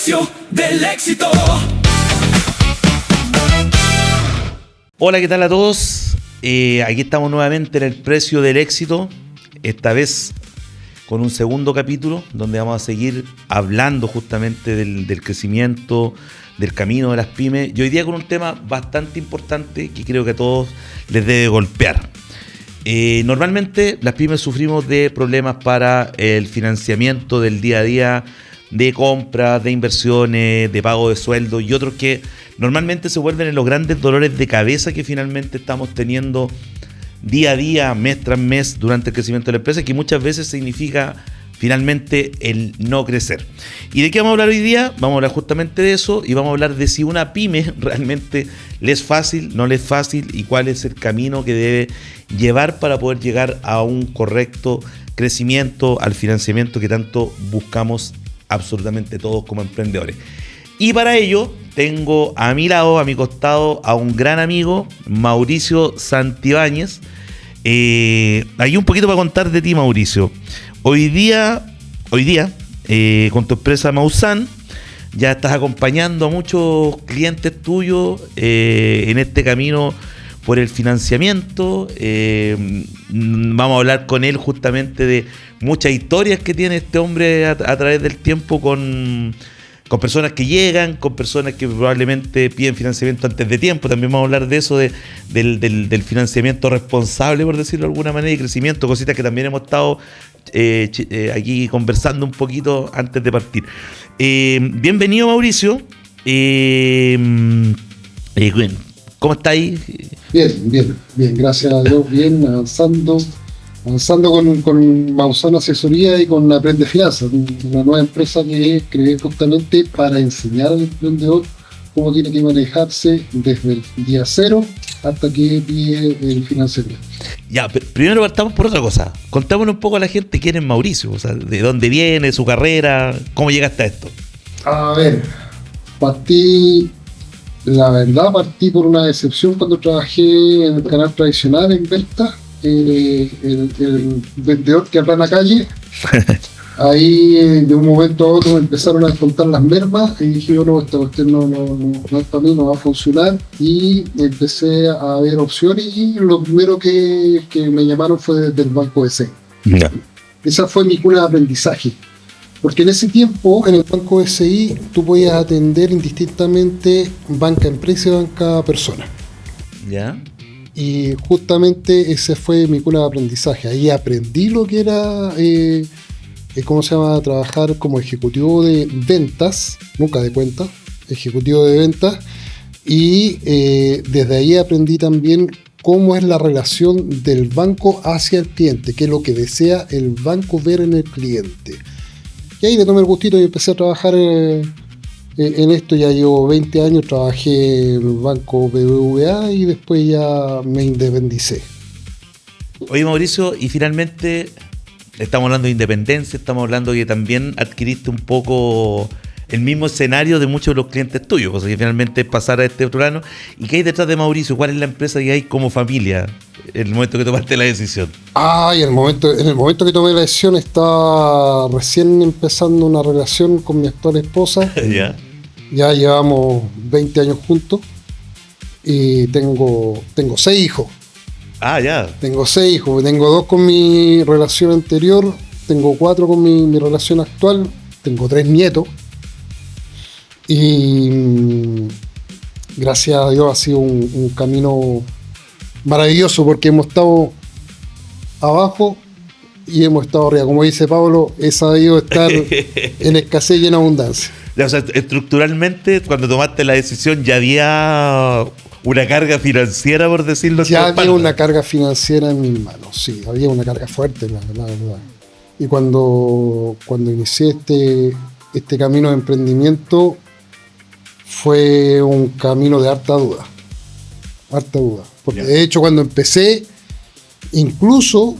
precio del éxito. Hola, ¿qué tal a todos? Aquí estamos nuevamente en el precio del éxito, esta vez con un segundo capítulo donde vamos a seguir hablando justamente del crecimiento, del camino de las pymes, y hoy día con un tema bastante importante que creo que a todos les debe golpear. Normalmente las pymes sufrimos de problemas para el financiamiento del día a día, de compras, de inversiones, de pago de sueldos y otros que normalmente se vuelven en los grandes dolores de cabeza que finalmente estamos teniendo día a día, mes tras mes durante el crecimiento de la empresa, que muchas veces significa finalmente el no crecer. ¿Y de qué vamos a hablar hoy día? Vamos a hablar justamente de eso y vamos a hablar de si una pyme realmente le es fácil, no le es fácil y cuál es el camino que debe llevar para poder llegar a un correcto crecimiento, al financiamiento que tanto buscamos absolutamente todos como emprendedores. Y para ello tengo a mi lado, a mi costado, a un gran amigo, Mauricio Santibáñez. Hay un poquito para contar de ti, Mauricio. Hoy día, con tu empresa Maussan, ya estás acompañando a muchos clientes tuyos en este camino por el financiamiento. Vamos a hablar con él justamente de muchas historias que tiene este hombre a través del tiempo con personas que llegan, con personas que probablemente piden financiamiento antes de tiempo. También vamos a hablar de eso, del financiamiento responsable, por decirlo de alguna manera, y crecimiento, cositas que también hemos estado aquí conversando un poquito antes de partir. Bienvenido, Mauricio. ¿Cómo está ahí? Bien, gracias a Dios, bien, avanzando con Maussan Asesoría y con Aprende Finanzas, una nueva empresa que creé justamente para enseñar al emprendedor cómo tiene que manejarse desde el día cero hasta que pide el financiamiento. Ya, primero partamos por otra cosa. Contámonos un poco a la gente quién es Mauricio, o sea, de dónde viene, su carrera, cómo llegaste a esto. A ver, partí por una decepción cuando trabajé en el canal tradicional en Venta. El vendedor que habla en la calle, ahí de un momento a otro me empezaron a descontar las mermas y dije yo, no, esta cuestión no es para mí, no va a funcionar, y empecé a ver opciones y lo primero que me llamaron fue desde el Banco BCI. Yeah. Esa fue mi cuna de aprendizaje, porque en ese tiempo en el Banco BCI tú podías atender indistintamente banca empresa y banca persona. ¿Ya? Y justamente ese fue mi cuna de aprendizaje. Ahí aprendí lo que era, trabajar como ejecutivo de ventas, nunca de cuentas, ejecutivo de ventas. Y desde ahí aprendí también cómo es la relación del banco hacia el cliente, qué es lo que desea el banco ver en el cliente. Y ahí le tomé el gustito y empecé a trabajar en esto. Ya llevo 20 años, trabajé en el banco BBVA y después ya me independicé. Oye, Mauricio, y finalmente estamos hablando de independencia, estamos hablando de que también adquiriste un poco el mismo escenario de muchos de los clientes tuyos, o sea, que finalmente pasar a este otro plano. ¿Y qué hay detrás de Mauricio? ¿Cuál es la empresa que hay como familia en el momento que tomaste la decisión? En el momento que tomé la decisión estaba recién empezando una relación con mi actual esposa. ¿Ya? Ya llevamos 20 años juntos y tengo 6 hijos. Ah, ya. Tengo 6 hijos, tengo 2 con mi relación anterior, tengo 4 con mi relación actual, tengo 3 nietos. Y gracias a Dios ha sido un camino maravilloso, porque hemos estado abajo y hemos estado arriba. Como dice Pablo, he sabido estar en escasez y en abundancia. O sea, estructuralmente, cuando tomaste la decisión, ya había una carga financiera, por decirlo así. Ya había una carga financiera en mis manos, sí, había una carga fuerte, la verdad. Y cuando inicié este camino de emprendimiento, fue un camino de harta duda. Porque de hecho, cuando empecé, incluso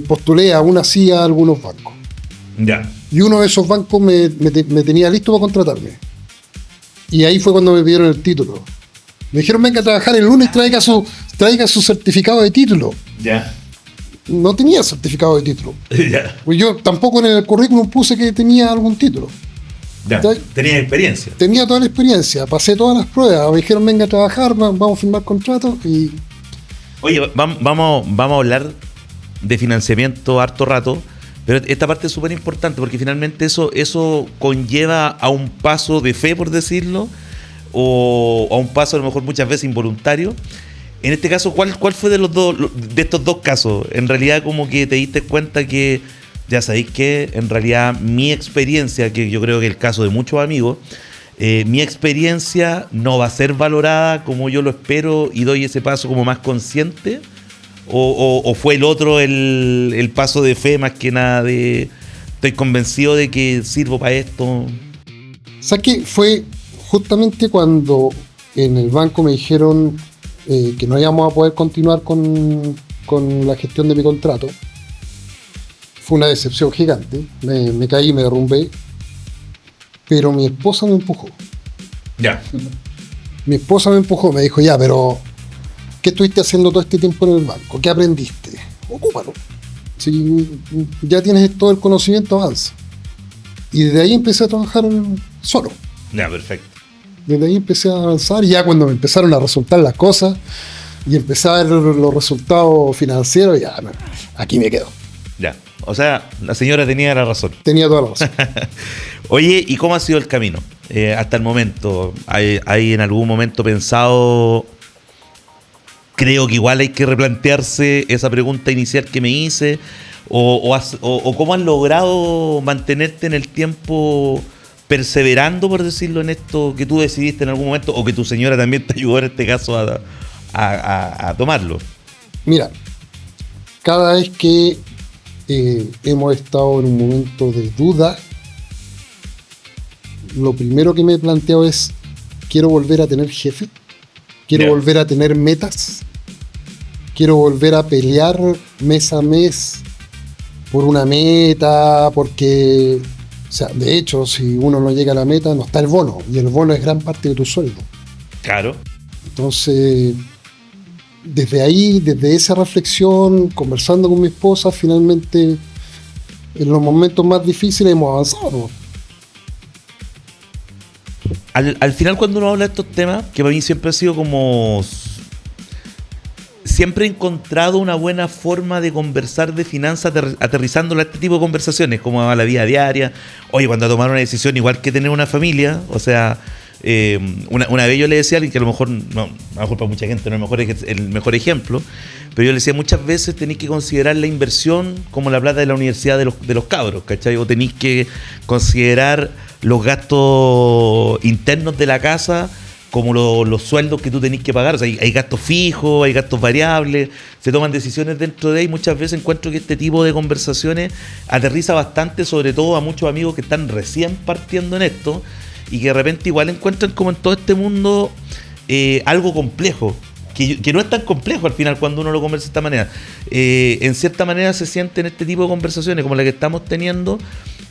postulé aún así a algunos bancos. Ya. Y uno de esos bancos me tenía listo para contratarme. Y ahí fue cuando me pidieron el título. Me dijeron, venga a trabajar el lunes, traiga su certificado de título. Ya. No tenía certificado de título. Ya. Pues yo tampoco en el currículum puse que tenía algún título. Ya, tenías experiencia. Tenía toda la experiencia, pasé todas las pruebas, me dijeron venga a trabajar, vamos a firmar contratos y... Oye, vamos a hablar de financiamiento harto rato, pero esta parte es súper importante porque finalmente eso conlleva a un paso de fe, por decirlo, o a un paso a lo mejor muchas veces involuntario. En este caso, ¿cuál fue de estos dos casos? En realidad como que te diste cuenta que, ya sabéis que en realidad mi experiencia, que yo creo que es el caso de muchos amigos, mi experiencia no va a ser valorada como yo lo espero y doy ese paso como más consciente, o fue el otro el paso de fe más que nada de estoy convencido de que sirvo para esto. ¿Sabes qué? Fue justamente cuando en el banco me dijeron que no íbamos a poder continuar con la gestión de mi contrato. Fue una decepción gigante, me caí, me derrumbé, pero mi esposa me empujó. Ya. Mi esposa me empujó, me dijo, ya, pero ¿qué estuviste haciendo todo este tiempo en el banco? ¿Qué aprendiste? Ocúpalo. Si ya tienes todo el conocimiento, avanza. Y desde ahí empecé a trabajar solo. Ya, perfecto. Desde ahí empecé a avanzar y ya cuando me empezaron a resultar las cosas y empecé a ver los resultados financieros, ya, aquí me quedo. Ya. O sea, la señora tenía la razón. Tenía toda la razón. Oye, ¿y cómo ha sido el camino hasta el momento? ¿Hay en algún momento pensado? Creo que igual hay que replantearse esa pregunta inicial que me hice. ¿O cómo has logrado mantenerte en el tiempo perseverando, por decirlo, en esto que tú decidiste en algún momento, o que tu señora también te ayudó en este caso a tomarlo? Mira, cada vez que hemos estado en un momento de duda, lo primero que me he planteado es, quiero volver a tener jefe, quiero volver a tener metas, quiero volver a pelear mes a mes por una meta, porque, o sea, de hecho, si uno no llega a la meta, no está el bono, y el bono es gran parte de tu sueldo. Claro. Entonces, desde ahí, desde esa reflexión, conversando con mi esposa, finalmente, en los momentos más difíciles hemos avanzado. Al final, cuando uno habla de estos temas, que para mí siempre ha sido como... Siempre he encontrado una buena forma de conversar de finanzas aterrizándolo a este tipo de conversaciones, como a la vida diaria. Oye, cuando a tomar una decisión, igual que tener una familia, o sea... una vez yo le decía a alguien que a lo mejor, no, a lo mejor para mucha gente no es el mejor ejemplo, pero yo le decía, muchas veces tenéis que considerar la inversión como la plata de la universidad de los cabros, ¿cachai? O tenéis que considerar los gastos internos de la casa como los sueldos que tú tenés que pagar. O sea, hay gastos fijos, hay gastos variables, se toman decisiones dentro de ahí. Muchas veces encuentro que este tipo de conversaciones aterriza bastante, sobre todo a muchos amigos que están recién partiendo en esto, y que de repente igual encuentran como en todo este mundo algo complejo, que no es tan complejo al final cuando uno lo conversa de esta manera. En cierta manera se siente en este tipo de conversaciones como la que estamos teniendo,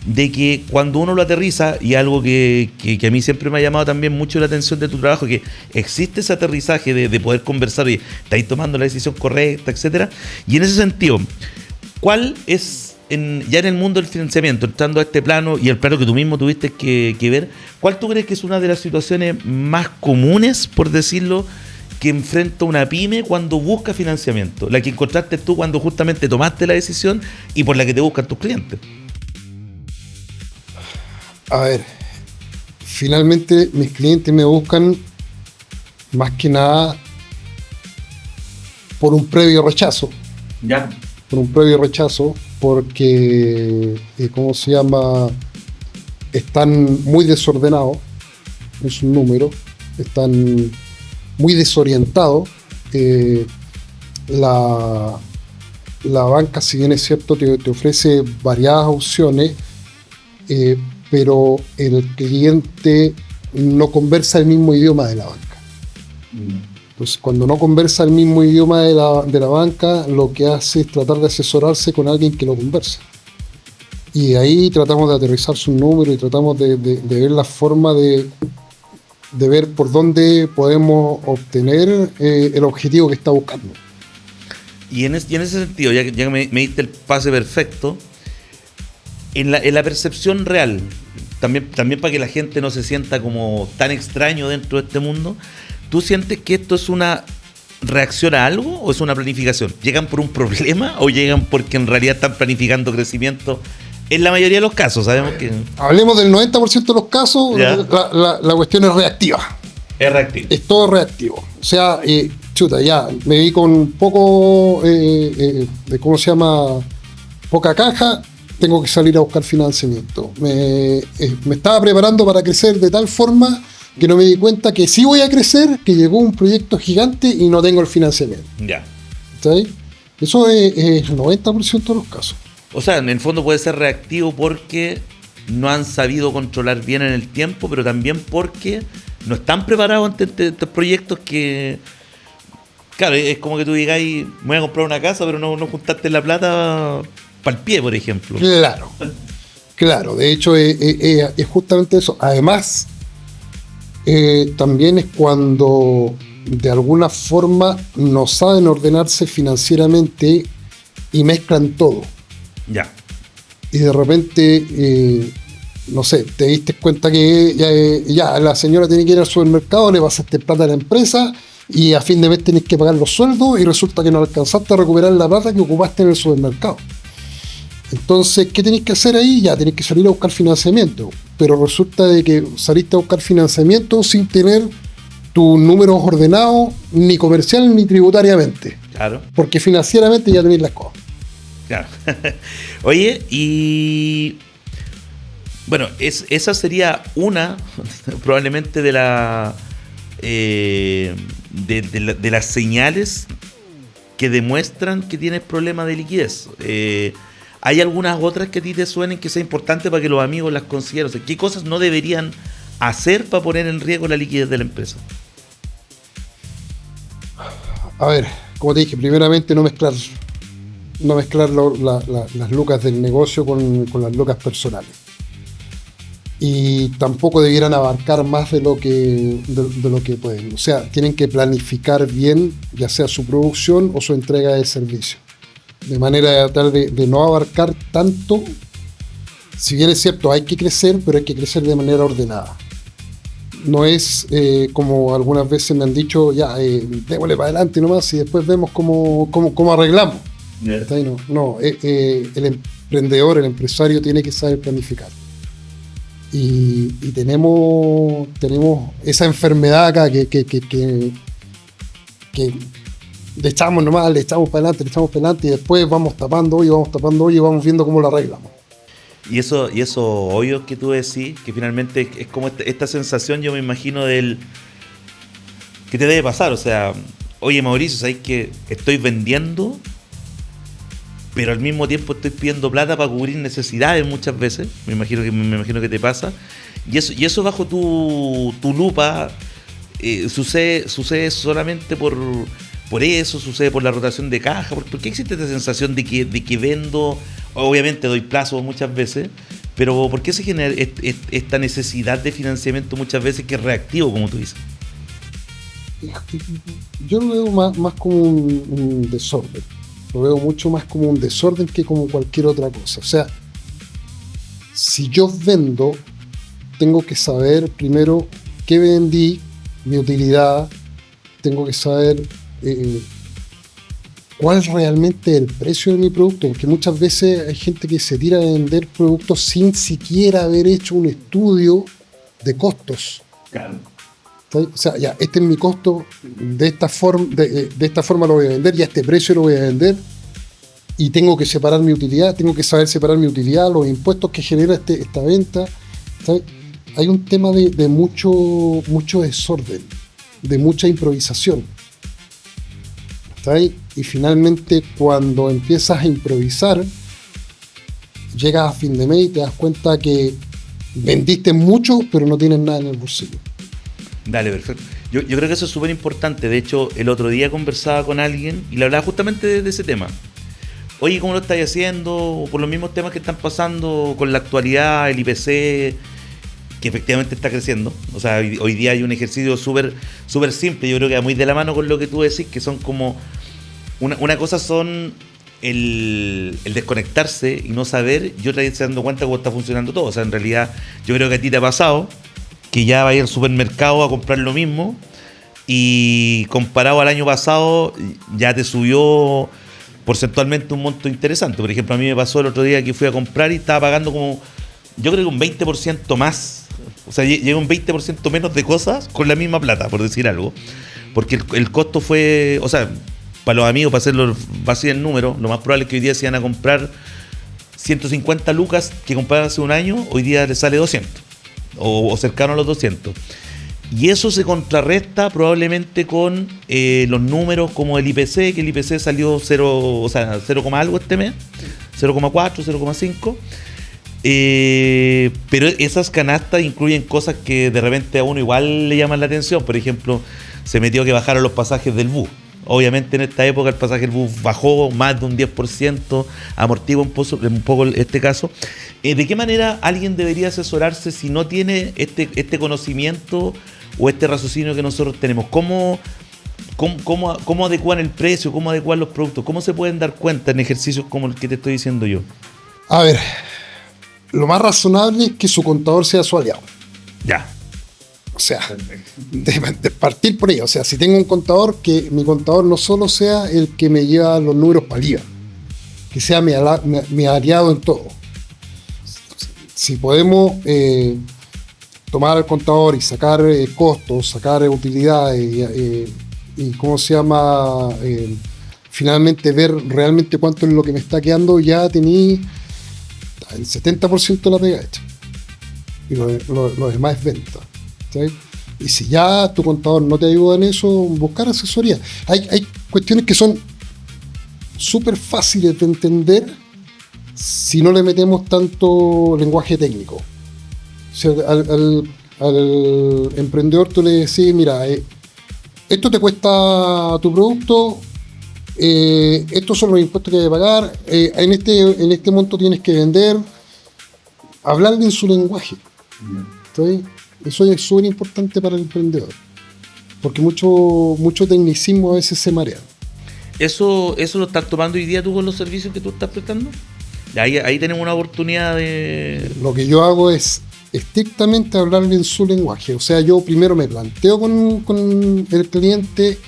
de que cuando uno lo aterriza, y algo que a mí siempre me ha llamado también mucho la atención de tu trabajo, que existe ese aterrizaje de poder conversar y estáis tomando la decisión correcta, etcétera. Y en ese sentido, ¿cuál es, ya en el mundo del financiamiento, entrando a este plano y el plano que tú mismo tuviste que ver, cuál tú crees que es una de las situaciones más comunes, por decirlo, que enfrenta una pyme cuando busca financiamiento? La que encontraste tú cuando justamente tomaste la decisión y por la que te buscan tus clientes. A ver, finalmente mis clientes me buscan más que nada por un previo rechazo. Ya. Por un previo rechazo, porque, ¿cómo se llama? Están muy desordenados en sus números, están muy desorientados. La banca, si bien es cierto, te ofrece variadas opciones, pero el cliente no conversa el mismo idioma de la banca. Entonces, cuando no conversa el mismo idioma de la banca, lo que hace es tratar de asesorarse con alguien que lo conversa. Y de ahí tratamos de aterrizar sus números y tratamos de ver la forma de ver por dónde podemos obtener el objetivo que está buscando. Y en ese sentido, ya que me diste el pase perfecto, en la percepción real, también para que la gente no se sienta como tan extraño dentro de este mundo, ¿tú sientes que esto es una reacción a algo o es una planificación? ¿Llegan por un problema o llegan porque en realidad están planificando crecimiento? En la mayoría de los casos, sabemos que... Hablemos del 90% de los casos, la cuestión es reactiva. Es reactivo. Es todo reactivo. O sea, ya, me vi con poco, ¿cómo se llama? Poca caja, tengo que salir a buscar financiamiento. Me estaba preparando para crecer de tal forma que no me di cuenta que sí voy a crecer, que llegó un proyecto gigante y no tengo el financiamiento. Ya. ¿Sí? Eso es el 90% de los casos. O sea, en el fondo puede ser reactivo porque no han sabido controlar bien en el tiempo, pero también porque no están preparados ante estos proyectos que... Claro, es como que tú digáis, me voy a comprar una casa, pero no juntaste la plata para el pie, por ejemplo. Claro. De hecho, es justamente eso. Además, también es cuando de alguna forma no saben ordenarse financieramente y mezclan todo. Ya. Y de repente, no sé, te diste cuenta que ya la señora tiene que ir al supermercado, le pasaste plata a la empresa y a fin de mes tenés que pagar los sueldos y resulta que no alcanzaste a recuperar la plata que ocupaste en el supermercado. Entonces, ¿qué tenés que hacer ahí? Ya tenés que salir a buscar financiamiento. Pero resulta de que saliste a buscar financiamiento sin tener tus números ordenados ni comercial ni tributariamente. Claro. Porque financieramente ya tenés las cosas. Claro. Oye, y bueno, esa sería una probablemente de las señales que demuestran que tienes problemas de liquidez. ¿Hay algunas otras que a ti te suenen que sea importante para que los amigos las consideren? O sea, ¿qué cosas no deberían hacer para poner en riesgo la liquidez de la empresa? A ver, como te dije, primeramente no mezclar las lucas del negocio con las lucas personales. Y tampoco debieran abarcar más de lo que pueden. O sea, tienen que planificar bien, ya sea su producción o su entrega de servicio. De manera tal de no abarcar tanto. Si bien es cierto, hay que crecer, pero hay que crecer de manera ordenada. No es como algunas veces me han dicho, ya, démosle para adelante nomás y después vemos cómo arreglamos. Yeah. El emprendedor, el empresario tiene que saber planificar. Y tenemos esa enfermedad acá que le echamos para adelante y después vamos tapando hoy y vamos viendo cómo lo arreglamos. Y esos hoyos que tú decís, que finalmente es como esta sensación, yo me imagino, del que te debe pasar. O sea, oye Mauricio, ¿sabes que estoy vendiendo, pero al mismo tiempo estoy pidiendo plata para cubrir necesidades muchas veces? Me imagino que te pasa. Y eso bajo tu lupa sucede solamente por eso, sucede por la rotación de caja. ¿Por qué existe esta sensación de que vendo? Obviamente doy plazo muchas veces, pero ¿por qué se genera esta necesidad de financiamiento muchas veces que es reactivo, como tú dices? Yo lo veo más como un desorden. Lo veo mucho más como un desorden que como cualquier otra cosa. O sea, si yo vendo, tengo que saber primero qué vendí, mi utilidad, tengo que saber cuál es realmente el precio de mi producto, porque muchas veces hay gente que se tira a vender productos sin siquiera haber hecho un estudio de costos. Claro. O sea, ya, este es mi costo, de esta forma lo voy a vender, y a este precio lo voy a vender, y tengo que separar mi utilidad, tengo que saber separar mi utilidad, los impuestos que genera esta venta. ¿Sabes? Hay un tema de mucho desorden, de mucha improvisación. ¿Sabes? Y finalmente, cuando empiezas a improvisar, llegas a fin de mes y te das cuenta que vendiste mucho, pero no tienes nada en el bolsillo. Dale, perfecto. Yo creo que eso es súper importante. De hecho, el otro día conversaba con alguien y le hablaba justamente de ese tema. Oye, ¿cómo lo estáis haciendo? Por los mismos temas que están pasando con la actualidad, el IPC, que efectivamente está creciendo. O sea, hoy día hay un ejercicio súper simple. Yo creo que va muy de la mano con lo que tú decís, que son como... Una cosa son el desconectarse y no saber, yo te estoy dando cuenta cómo está funcionando todo. O sea, en realidad, yo creo que a ti te ha pasado que ya vas al supermercado a comprar lo mismo y comparado al año pasado ya te subió porcentualmente un monto interesante. Por ejemplo, a mí me pasó el otro día que fui a comprar y estaba pagando como, yo creo que un 20% más. O sea, llega un 20% menos de cosas con la misma plata, por decir algo. Porque el costo fue, o sea, para los amigos, para hacerlo así en número, lo más probable es que hoy día se van a comprar 150 lucas que compraron hace un año, hoy día les sale 200 o cercano a los 200. Y eso se contrarresta probablemente con los números como el IPC, que el IPC salió 0, o sea, 0, algo este mes, 0,4, 0,5. Pero esas canastas incluyen cosas que de repente a uno igual le llaman la atención. Por ejemplo, se metió que bajaron los pasajes del bus. Obviamente en esta época el pasaje del bus bajó más de un 10%, amortigua un poco este caso. ¿De qué manera alguien debería asesorarse si no tiene este conocimiento o este raciocinio que nosotros tenemos? ¿Cómo adecuar el precio? ¿Cómo adecuar los productos? ¿Cómo se pueden dar cuenta en ejercicios como el que te estoy diciendo yo? A ver, lo más razonable es que su contador sea su aliado. Ya. O sea, de partir por ahí. O sea, si tengo un contador, que mi contador no solo sea el que me lleva los números para el IVA, que sea mi aliado en todo. Si podemos tomar al contador y sacar costos, sacar utilidades y ¿cómo se llama? Finalmente ver realmente cuánto es lo que me está quedando, ya tení el 70% de la pega hecha. Y lo demás es venta. ¿Sí? Y si ya tu contador no te ayuda en eso, buscar asesoría. Hay cuestiones que son súper fáciles de entender si no le metemos tanto lenguaje técnico. O sea, al emprendedor tú le decís, mira, esto te cuesta tu producto, estos son los impuestos que hay que pagar, en este monto tienes que vender, hablarle en su lenguaje. ¿Sí? Eso es súper importante para el emprendedor, porque mucho tecnicismo a veces se marea. ¿Eso lo estás tomando hoy día tú con los servicios que tú estás prestando? Ahí tenemos una oportunidad de... Lo que yo hago es estrictamente hablarle en su lenguaje. O sea, yo primero me planteo con el cliente,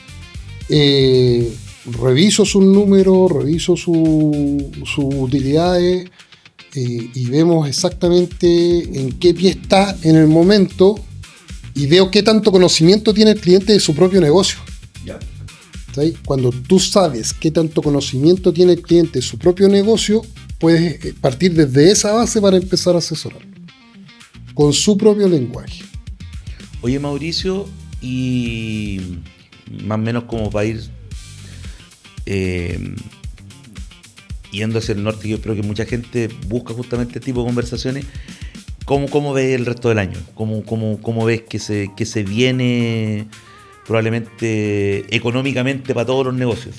reviso sus números, reviso sus utilidades, y vemos exactamente en qué pie está en el momento y veo qué tanto conocimiento tiene el cliente de su propio negocio. Ya. ¿Sí? Cuando tú sabes qué tanto conocimiento tiene el cliente de su propio negocio, puedes partir desde esa base para empezar a asesorarlo con su propio lenguaje. Oye, Mauricio, y más o menos como para ir yendo hacia el norte, yo creo que mucha gente busca justamente este tipo de conversaciones. ¿Cómo ves el resto del año? ¿Cómo ves que se viene probablemente económicamente para todos los negocios?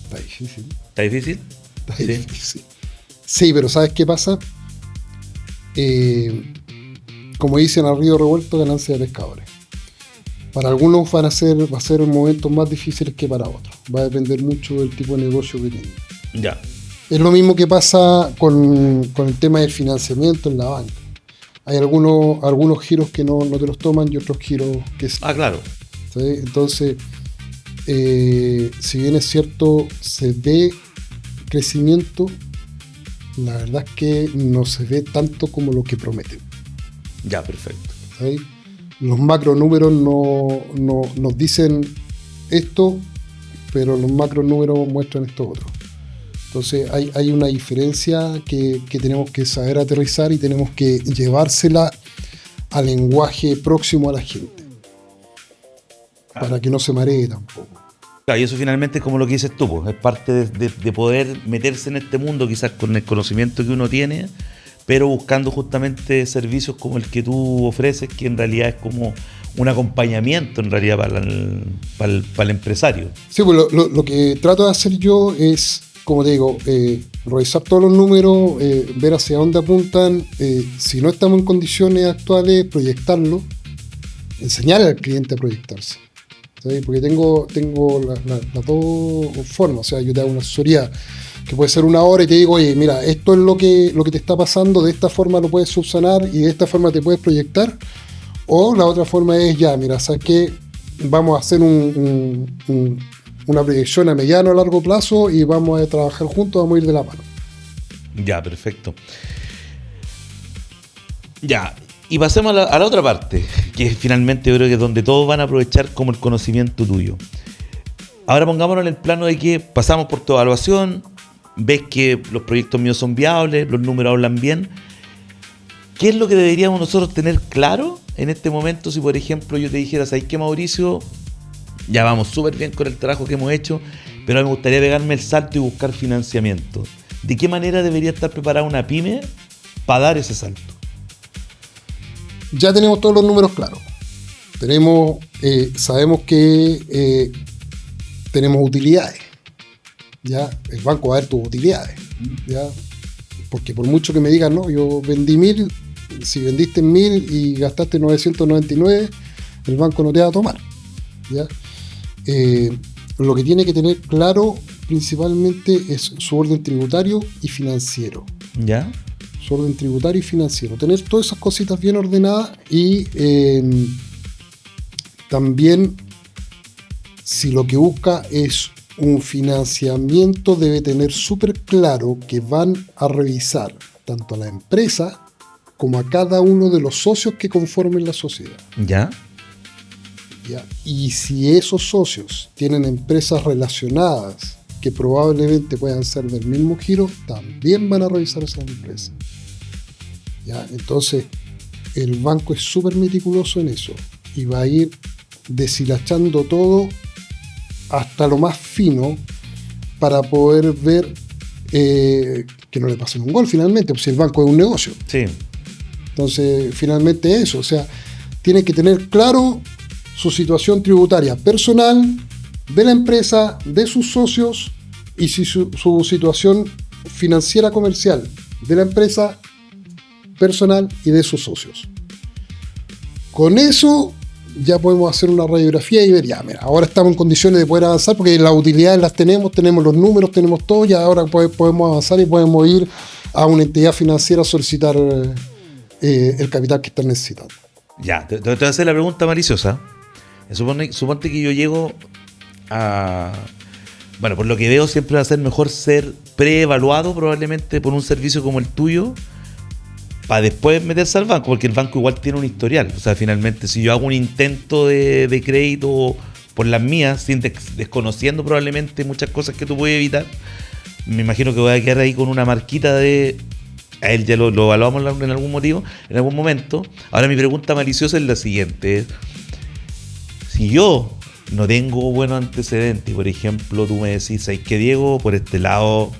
Está difícil. ¿Está difícil? Está difícil. Sí, pero ¿sabes qué pasa? Como dicen, al río revuelto, ganancia de pescadores. Para algunos va a ser momentos más difíciles que para otros. Va a depender mucho del tipo de negocio que tienen. Ya. Es lo mismo que pasa con el tema del financiamiento en la banca. Hay algunos giros que no te los toman y otros giros que sí. Claro. ¿Sí? Entonces, si bien es cierto, se ve crecimiento, la verdad es que no se ve tanto como lo que prometen. Ya, perfecto. ¿Sí? Los macro números no nos dicen esto, pero los macro números muestran esto otro. Entonces hay una diferencia que tenemos que saber aterrizar y tenemos que llevársela al lenguaje próximo a la gente, para que no se maree tampoco. Claro, y eso finalmente es como lo que dices tú, pues, es parte de poder meterse en este mundo quizás con el conocimiento que uno tiene, pero buscando justamente servicios como el que tú ofreces, que en realidad es como un acompañamiento en realidad para el empresario. Sí, pues lo que trato de hacer yo es, como te digo, revisar todos los números, ver hacia dónde apuntan, si no estamos en condiciones actuales, proyectarlo, enseñar al cliente a proyectarse. ¿sí? Porque tengo las dos formas. O sea, yo te hago una asesoría que puede ser 1 hora y te digo, oye, mira, esto es lo que te está pasando, de esta forma lo puedes subsanar y de esta forma te puedes proyectar. O la otra forma es, ya, mira, ¿sabes qué? Vamos a hacer una proyección a mediano o largo plazo y vamos a trabajar juntos, vamos a ir de la mano. Ya, perfecto. Ya, y pasemos a la otra parte, que finalmente yo creo que es donde todos van a aprovechar como el conocimiento tuyo. Ahora pongámonos en el plano de que pasamos por tu evaluación, ves que los proyectos míos son viables, los números hablan bien. ¿Qué es lo que deberíamos nosotros tener claro en este momento si, por ejemplo, yo te dijera, ¿sabes qué, Mauricio? Ya vamos súper bien con el trabajo que hemos hecho, pero a mí me gustaría pegarme el salto y buscar financiamiento. ¿De qué manera debería estar preparada una pyme para dar ese salto? Ya tenemos todos los números claros. Sabemos que tenemos utilidades. ¿Ya? El banco va a ver tus utilidades. ¿Ya? Porque por mucho que me digan, no, yo vendí 1.000, si vendiste 1.000 y gastaste 999, el banco no te va a tomar. ¿Ya? Lo que tiene que tener claro principalmente es su orden tributario y financiero. ¿Ya? Su orden tributario y financiero. Tener todas esas cositas bien ordenadas y también, si lo que busca es un financiamiento, debe tener súper claro que van a revisar tanto a la empresa como a cada uno de los socios que conformen la sociedad. ¿Ya? ¿Ya? Y si esos socios tienen empresas relacionadas que probablemente puedan ser del mismo giro, también van a revisar esas empresas. ¿Ya? Entonces, el banco es súper meticuloso en eso y va a ir deshilachando todo hasta lo más fino para poder ver que no le pasen un gol finalmente, pues si el banco es un negocio. Sí. Entonces, finalmente eso, o sea, tiene que tener claro su situación tributaria personal, de la empresa, de sus socios y su situación financiera comercial de la empresa, personal y de sus socios. Con eso ya podemos hacer una radiografía y ver, ya, mira, ahora estamos en condiciones de poder avanzar porque las utilidades las tenemos los números, tenemos todo, y ahora podemos avanzar y podemos ir a una entidad financiera a solicitar el capital que están necesitando. Ya, te voy a hacer la pregunta maliciosa. Suponte que yo llego a... Bueno, por lo que veo siempre va a ser mejor ser preevaluado probablemente por un servicio como el tuyo para después meterse al banco, porque el banco igual tiene un historial. O sea, finalmente, si yo hago un intento de crédito por las mías, desconociendo probablemente muchas cosas que tú puedes evitar, me imagino que voy a quedar ahí con una marquita de... A él ya lo evaluamos en algún momento. Ahora mi pregunta maliciosa es la siguiente. Si yo no tengo buenos antecedentes, por ejemplo, tú me decís, ¿sabes qué, Diego? Por este lado,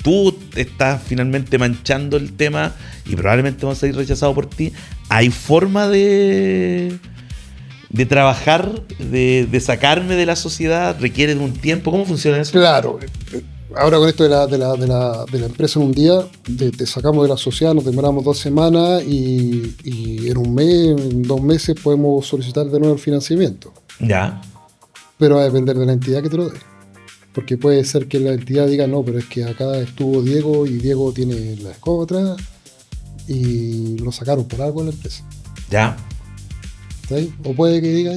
tú estás finalmente manchando el tema y probablemente vamos a salir rechazados por ti. ¿Hay forma de trabajar, de sacarme de la sociedad? ¿Requiere de un tiempo? ¿Cómo funciona eso? Claro. Ahora con esto de la empresa en un día, te sacamos de la sociedad, nos demoramos 2 semanas y en un mes, en 2 meses podemos solicitar de nuevo el financiamiento. Ya. Pero va a depender de la entidad que te lo dé. Porque puede ser que la entidad diga, no, pero es que acá estuvo Diego y Diego tiene la escoba atrás y lo sacaron por algo de la empresa. Ya. ¿Sí? O puede que diga,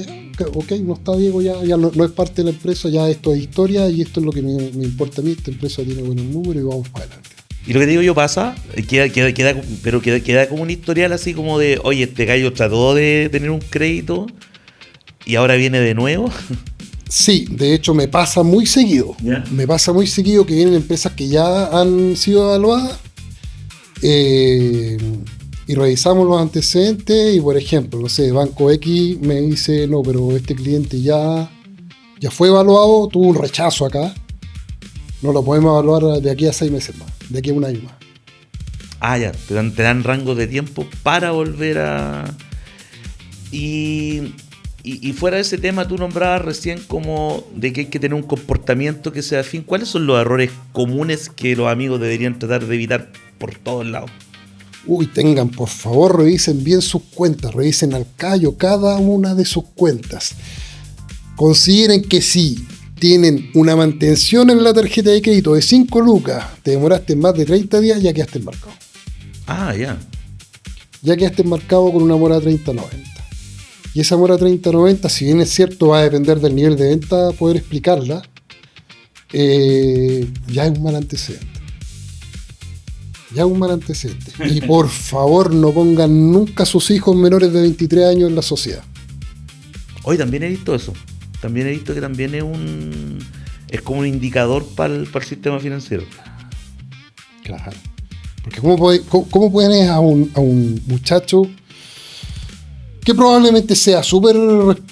ok, no está Diego, ya no es parte de la empresa, ya esto es historia y esto es lo que me importa a mí, esta empresa tiene buenos números y vamos para adelante. Y lo que te digo yo pasa, queda como un historial así como de, oye, este gallo trató de tener un crédito y ahora viene de nuevo. Sí, de hecho me pasa muy seguido. Yeah. Me pasa muy seguido que vienen empresas que ya han sido evaluadas y revisamos los antecedentes y, por ejemplo, no sé, Banco X me dice, no, pero este cliente ya fue evaluado, tuvo un rechazo acá, no lo podemos evaluar de aquí a 6 meses más, de aquí a 1 año más. Ah, ya, te dan rango de tiempo para volver a... Y fuera de ese tema, tú nombrabas recién como de que hay que tener un comportamiento que sea afín. ¿Cuáles son los errores comunes que los amigos deberían tratar de evitar por todos lados? Tengan, por favor, revisen bien sus cuentas, revisen al callo cada una de sus cuentas. consideren que si tienen una mantención en la tarjeta de crédito de 5 lucas, te demoraste más de 30 días, ya quedaste embarcado. Ah, ya. Ya quedaste embarcado con una mora 30-90. Y esa mora 30-90, si bien es cierto, va a depender del nivel de venta poder explicarla, ya es un mal antecedente. Y por favor, no pongan nunca a sus hijos menores de 23 años en la sociedad. Hoy también he visto eso. También he visto que también es como un indicador para el sistema financiero. Claro. Porque ¿cómo pones a un muchacho que probablemente sea súper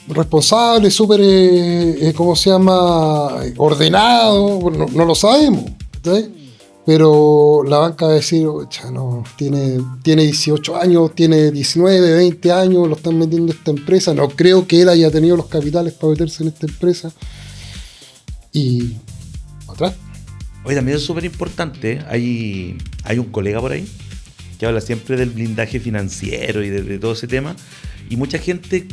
responsable, súper, ¿cómo se llama? Ordenado, no lo sabemos, ¿sí? Pero la banca va a decir, no, tiene 18 años, tiene 19, 20 años, lo están metiendo esta empresa, no creo que él haya tenido los capitales para meterse en esta empresa. Y atrás. Oye, también es súper importante, hay un colega por ahí que habla siempre del blindaje financiero y de todo ese tema, y mucha gente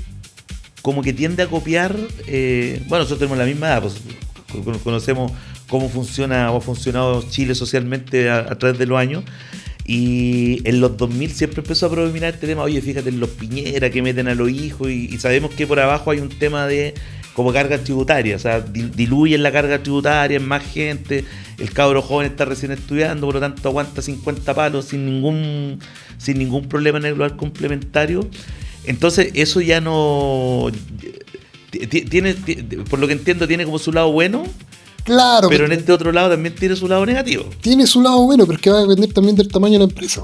como que tiende a copiar, bueno, nosotros tenemos la misma edad, pues, conocemos cómo funciona o ha funcionado Chile socialmente a través de los años, y en los 2000 siempre empezó a predominar este tema, oye, fíjate en los Piñera que meten a los hijos, y sabemos que por abajo hay un tema de como carga tributaria, o sea, diluyen la carga tributaria en más gente, el cabro joven está recién estudiando, por lo tanto aguanta 50 palos sin ningún problema en el lugar complementario. Entonces eso ya no tiene, por lo que entiendo, tiene como su lado bueno. Claro, pero en este otro lado también tiene su lado negativo. Tiene su lado bueno, pero es que va a depender también del tamaño de la empresa.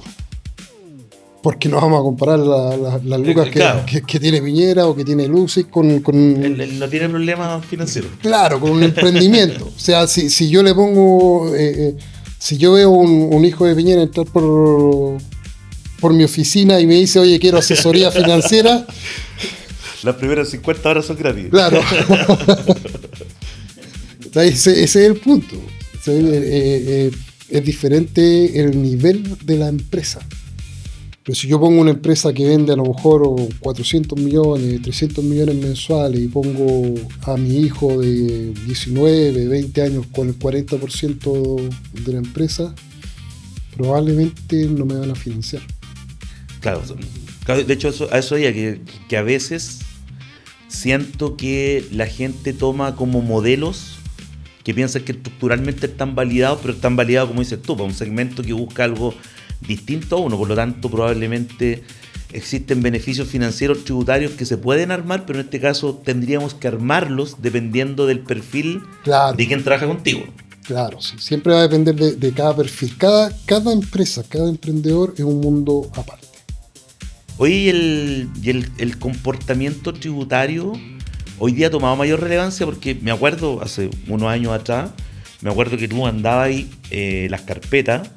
Porque no vamos a comparar las lucas claro, que tiene Piñera o que tiene Lucis con él no tiene problemas financieros. Claro, con un emprendimiento. O sea, si yo le pongo... si yo veo un hijo de Piñera entrar por mi oficina y me dice, oye, quiero asesoría financiera... Las primeras 50 horas son gratis. Claro. Ese es el punto. Es diferente el nivel de la empresa. Pero si yo pongo una empresa que vende a lo mejor 400 millones, 300 millones mensuales y pongo a mi hijo de 19, 20 años con el 40% de la empresa, probablemente no me van a financiar. Claro, de hecho a eso ya que a veces siento que la gente toma como modelos que piensan que estructuralmente están validados, pero están validados, como dices tú, para un segmento que busca algo distinto a uno. Por lo tanto, probablemente existen beneficios financieros tributarios que se pueden armar, pero en este caso tendríamos que armarlos dependiendo del perfil de quien trabaja contigo. Claro, sí. Siempre va a depender de cada perfil. Cada empresa, cada emprendedor es un mundo aparte. Hoy el comportamiento tributario hoy día ha tomado mayor relevancia, porque me acuerdo hace unos años atrás, me acuerdo que tú andabas ahí las carpetas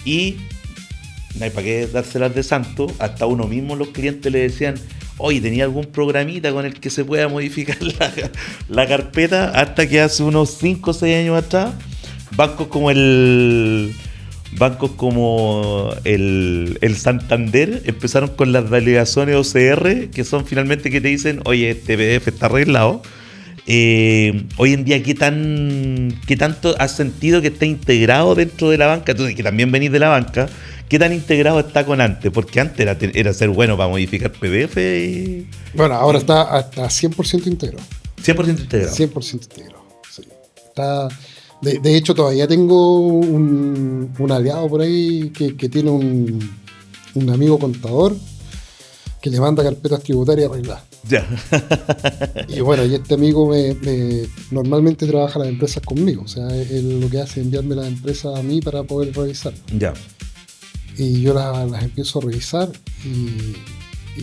y no hay para qué dárselas de santo, hasta uno mismo los clientes le decían, oye, ¿tenía algún programita con el que se pueda modificar la carpeta? Hasta que hace unos 5 o 6 años atrás, bancos como el Santander empezaron con las validaciones OCR, que son finalmente que te dicen, oye, este PDF está arreglado. Hoy en día, ¿qué tanto has sentido que está integrado dentro de la banca? Tú, que también venís de la banca, ¿qué tan integrado está con antes? Porque antes era ser bueno para modificar PDF. Bueno, ahora está hasta 100% integrado. 100% integrado. 100% integrado, sí. Está... De hecho, todavía tengo un aliado por ahí que tiene un amigo contador que le manda carpetas tributarias arregladas. Ya. Y bueno, y este amigo normalmente trabaja las empresas conmigo. O sea, él lo que hace es enviarme las empresas a mí para poder revisar. Ya. Y yo las empiezo a revisar y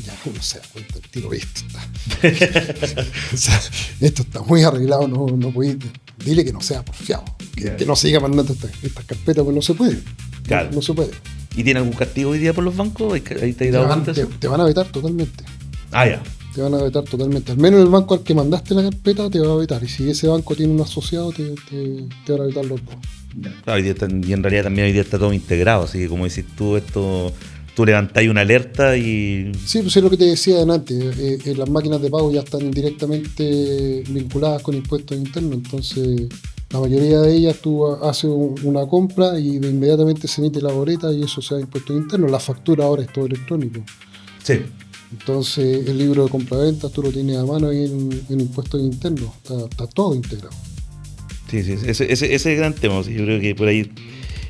ya uno se da cuenta, el tiro, esto está. O sea, esto está muy arreglado, no podéis. Dile que no sea porfiado, que no siga mandando estas carpetas, pues no se puede. Claro. No se puede. ¿Y tiene algún castigo hoy día por los bancos? ¿Ahí te has dado cuenta de eso? Te van a vetar totalmente. Ah, ya. Te van a vetar totalmente. Al menos el banco al que mandaste la carpeta te va a vetar. Y si ese banco tiene un asociado, te van a vetar los dos. Claro, y en realidad también hoy día está todo integrado, así que como decís tú, esto tú levantáis una alerta y... Sí, pues es lo que te decía antes. Las máquinas de pago ya están directamente vinculadas con impuestos internos, entonces la mayoría de ellas tú haces una compra y inmediatamente se emite la boleta y eso se da impuestos internos. La factura ahora es todo electrónico. Sí. Entonces el libro de compraventa tú lo tienes a mano ahí en impuestos internos, está todo integrado. Sí, ese es el gran tema. Yo creo que por ahí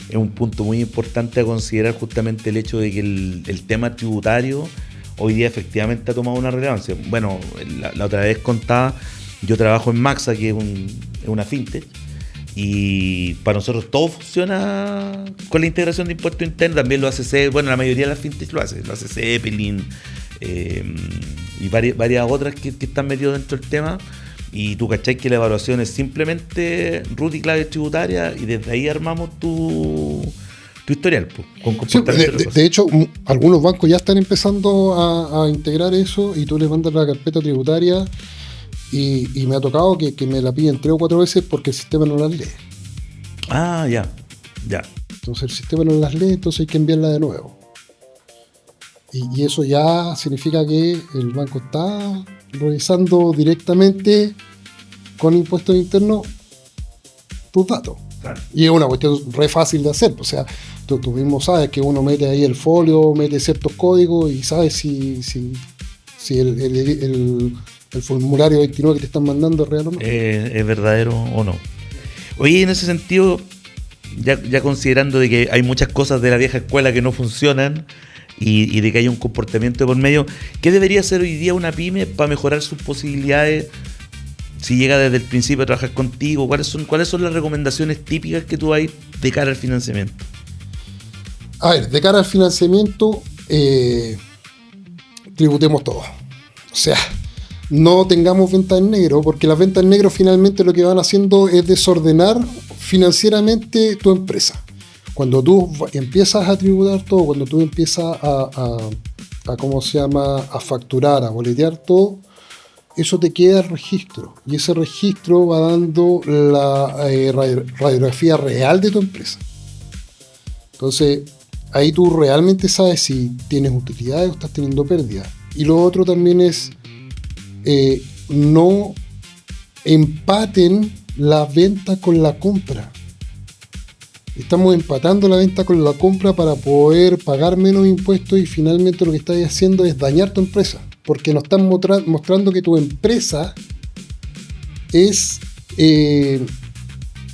es un punto muy importante a considerar, justamente el hecho de que el tema tributario hoy día efectivamente ha tomado una relevancia. Bueno, la otra vez contaba, yo trabajo en Maxa, que es una fintech, y para nosotros todo funciona con la integración de impuestos internos. También lo hace, bueno, la mayoría de las fintech lo hace Zeppelin, y varias otras que están metidos dentro del tema. Y tú cachai que la evaluación es simplemente root y clave tributaria, y desde ahí armamos tu historial, pues, con comportamiento. Sí, de hecho, algunos bancos ya están empezando a integrar eso, y tú les mandas la carpeta tributaria y me ha tocado que me la piden 3 o 4 veces porque el sistema no las lee. Ah, ya. Entonces el sistema no las lee, entonces hay que enviarla de nuevo. Y eso ya significa que el banco está revisando directamente con impuestos internos tus datos. Claro. Y es una cuestión re fácil de hacer. O sea, tú mismo sabes que uno mete ahí el folio, mete ciertos códigos y sabes si el formulario 29 que te están mandando es real o no. ¿Es verdadero o no? Oye, en ese sentido, ya considerando de que hay muchas cosas de la vieja escuela que no funcionan, y de que hay un comportamiento por medio, ¿qué debería hacer hoy día una pyme para mejorar sus posibilidades si llega desde el principio a trabajar contigo? ¿Cuáles son las recomendaciones típicas que tú hay de cara al financiamiento? A ver, de cara al financiamiento, tributemos todo. O sea, no tengamos ventas en negro, porque las ventas en negro finalmente lo que van haciendo es desordenar financieramente tu empresa. Cuando tú empiezas a tributar todo, cuando tú empiezas a facturar, a boletear todo, eso te queda el registro. Y ese registro va dando la radiografía real de tu empresa. Entonces, ahí tú realmente sabes si tienes utilidades o estás teniendo pérdidas. Y lo otro también es no empaten la venta con la compra. Estamos empatando la venta con la compra para poder pagar menos impuestos, y finalmente lo que estás haciendo es dañar tu empresa, porque nos están mostrando que tu empresa es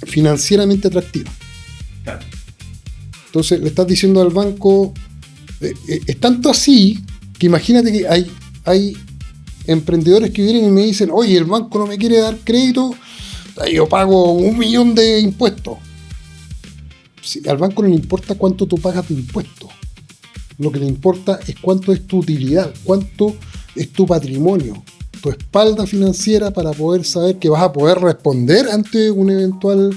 financieramente atractiva. Claro. Entonces le estás diciendo al banco, es tanto así que imagínate que hay emprendedores que vienen y me dicen, oye, el banco no me quiere dar crédito, yo pago 1 millón de impuestos. Al banco no le importa cuánto tú pagas de impuestos. Lo que le importa es cuánto es tu utilidad, cuánto es tu patrimonio, tu espalda financiera, para poder saber que vas a poder responder ante un eventual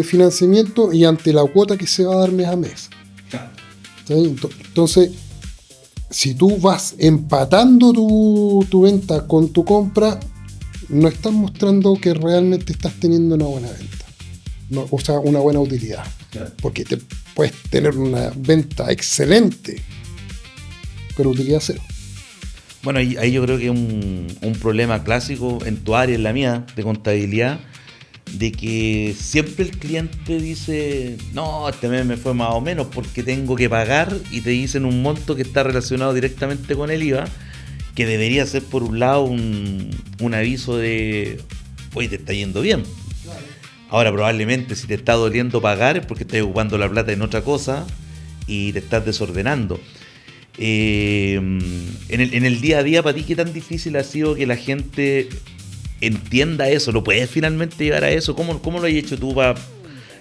financiamiento y ante la cuota que se va a dar mes a mes. ¿Sí? Entonces, si tú vas empatando tu venta con tu compra, no estás mostrando que realmente estás teniendo una buena venta. No, o sea, una buena utilidad. Porque te puedes tener una venta excelente, pero utilidad cero. Bueno, ahí yo creo que es un problema clásico en tu área, en la mía, de contabilidad, de que siempre el cliente dice, no, este mes me fue más o menos porque tengo que pagar, y te dicen un monto que está relacionado directamente con el IVA, que debería ser por un lado un aviso de, oye, te está yendo bien. Ahora probablemente si te está doliendo pagar es porque estás ocupando la plata en otra cosa y te estás desordenando. En el día a día, para ti, ¿qué tan difícil ha sido que la gente entienda eso? ¿Lo puedes finalmente llevar a eso? ¿Cómo lo has hecho tú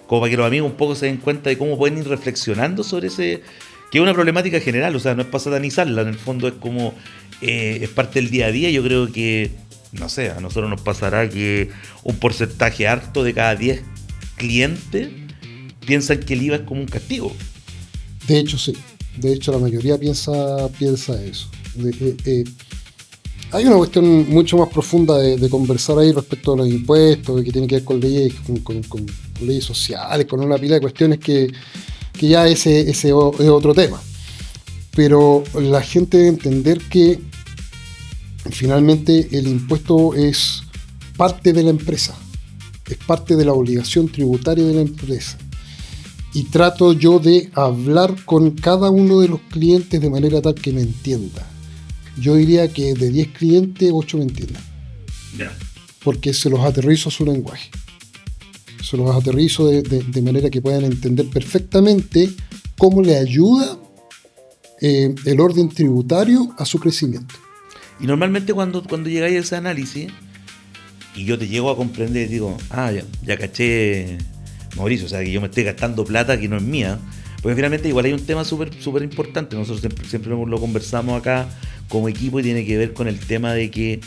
como para que los amigos un poco se den cuenta de cómo pueden ir reflexionando sobre ese, que es una problemática general? O sea, no es para satanizarla, en el fondo es como es parte del día a día. Yo creo que, no sé, a nosotros nos pasará que un porcentaje harto de cada 10 clientes piensan que el IVA es como un castigo. De hecho, sí. De hecho, la mayoría piensa eso. Hay una cuestión mucho más profunda de conversar ahí respecto a los impuestos, que tiene que ver con leyes, con leyes sociales, con una pila de cuestiones que ya ese es otro tema. pero la gente debe entender que finalmente el impuesto es parte de la empresa, es parte de la obligación tributaria de la empresa. Y trato yo de hablar con cada uno de los clientes de manera tal que me entienda. Yo diría que de 10 clientes, 8 me entiendan. Ya. Porque se los aterrizo a su lenguaje. Se los aterrizo de manera que puedan entender perfectamente cómo le ayuda el orden tributario a su crecimiento. Y normalmente cuando llegáis a ese análisis, y yo te llego a comprender, digo, ya caché, Mauricio, o sea, que yo me estoy gastando plata que no es mía, porque finalmente igual hay un tema súper importante, nosotros siempre lo conversamos acá como equipo y tiene que ver con el tema de que,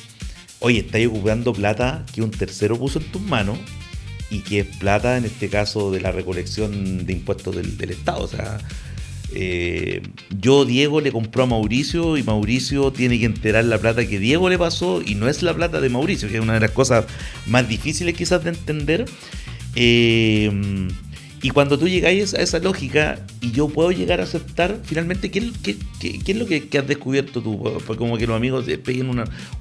oye, estáis ocupando plata que un tercero puso en tus manos y que es plata, en este caso, de la recolección de impuestos del Estado, o sea, yo, Diego, le compró a Mauricio y Mauricio tiene que enterar la plata que Diego le pasó y no es la plata de Mauricio, que es una de las cosas más difíciles quizás de entender. Y cuando tú llegáis a esa lógica y yo puedo llegar a aceptar, finalmente, ¿qué es lo que has descubierto tú? Porque como que los amigos peguen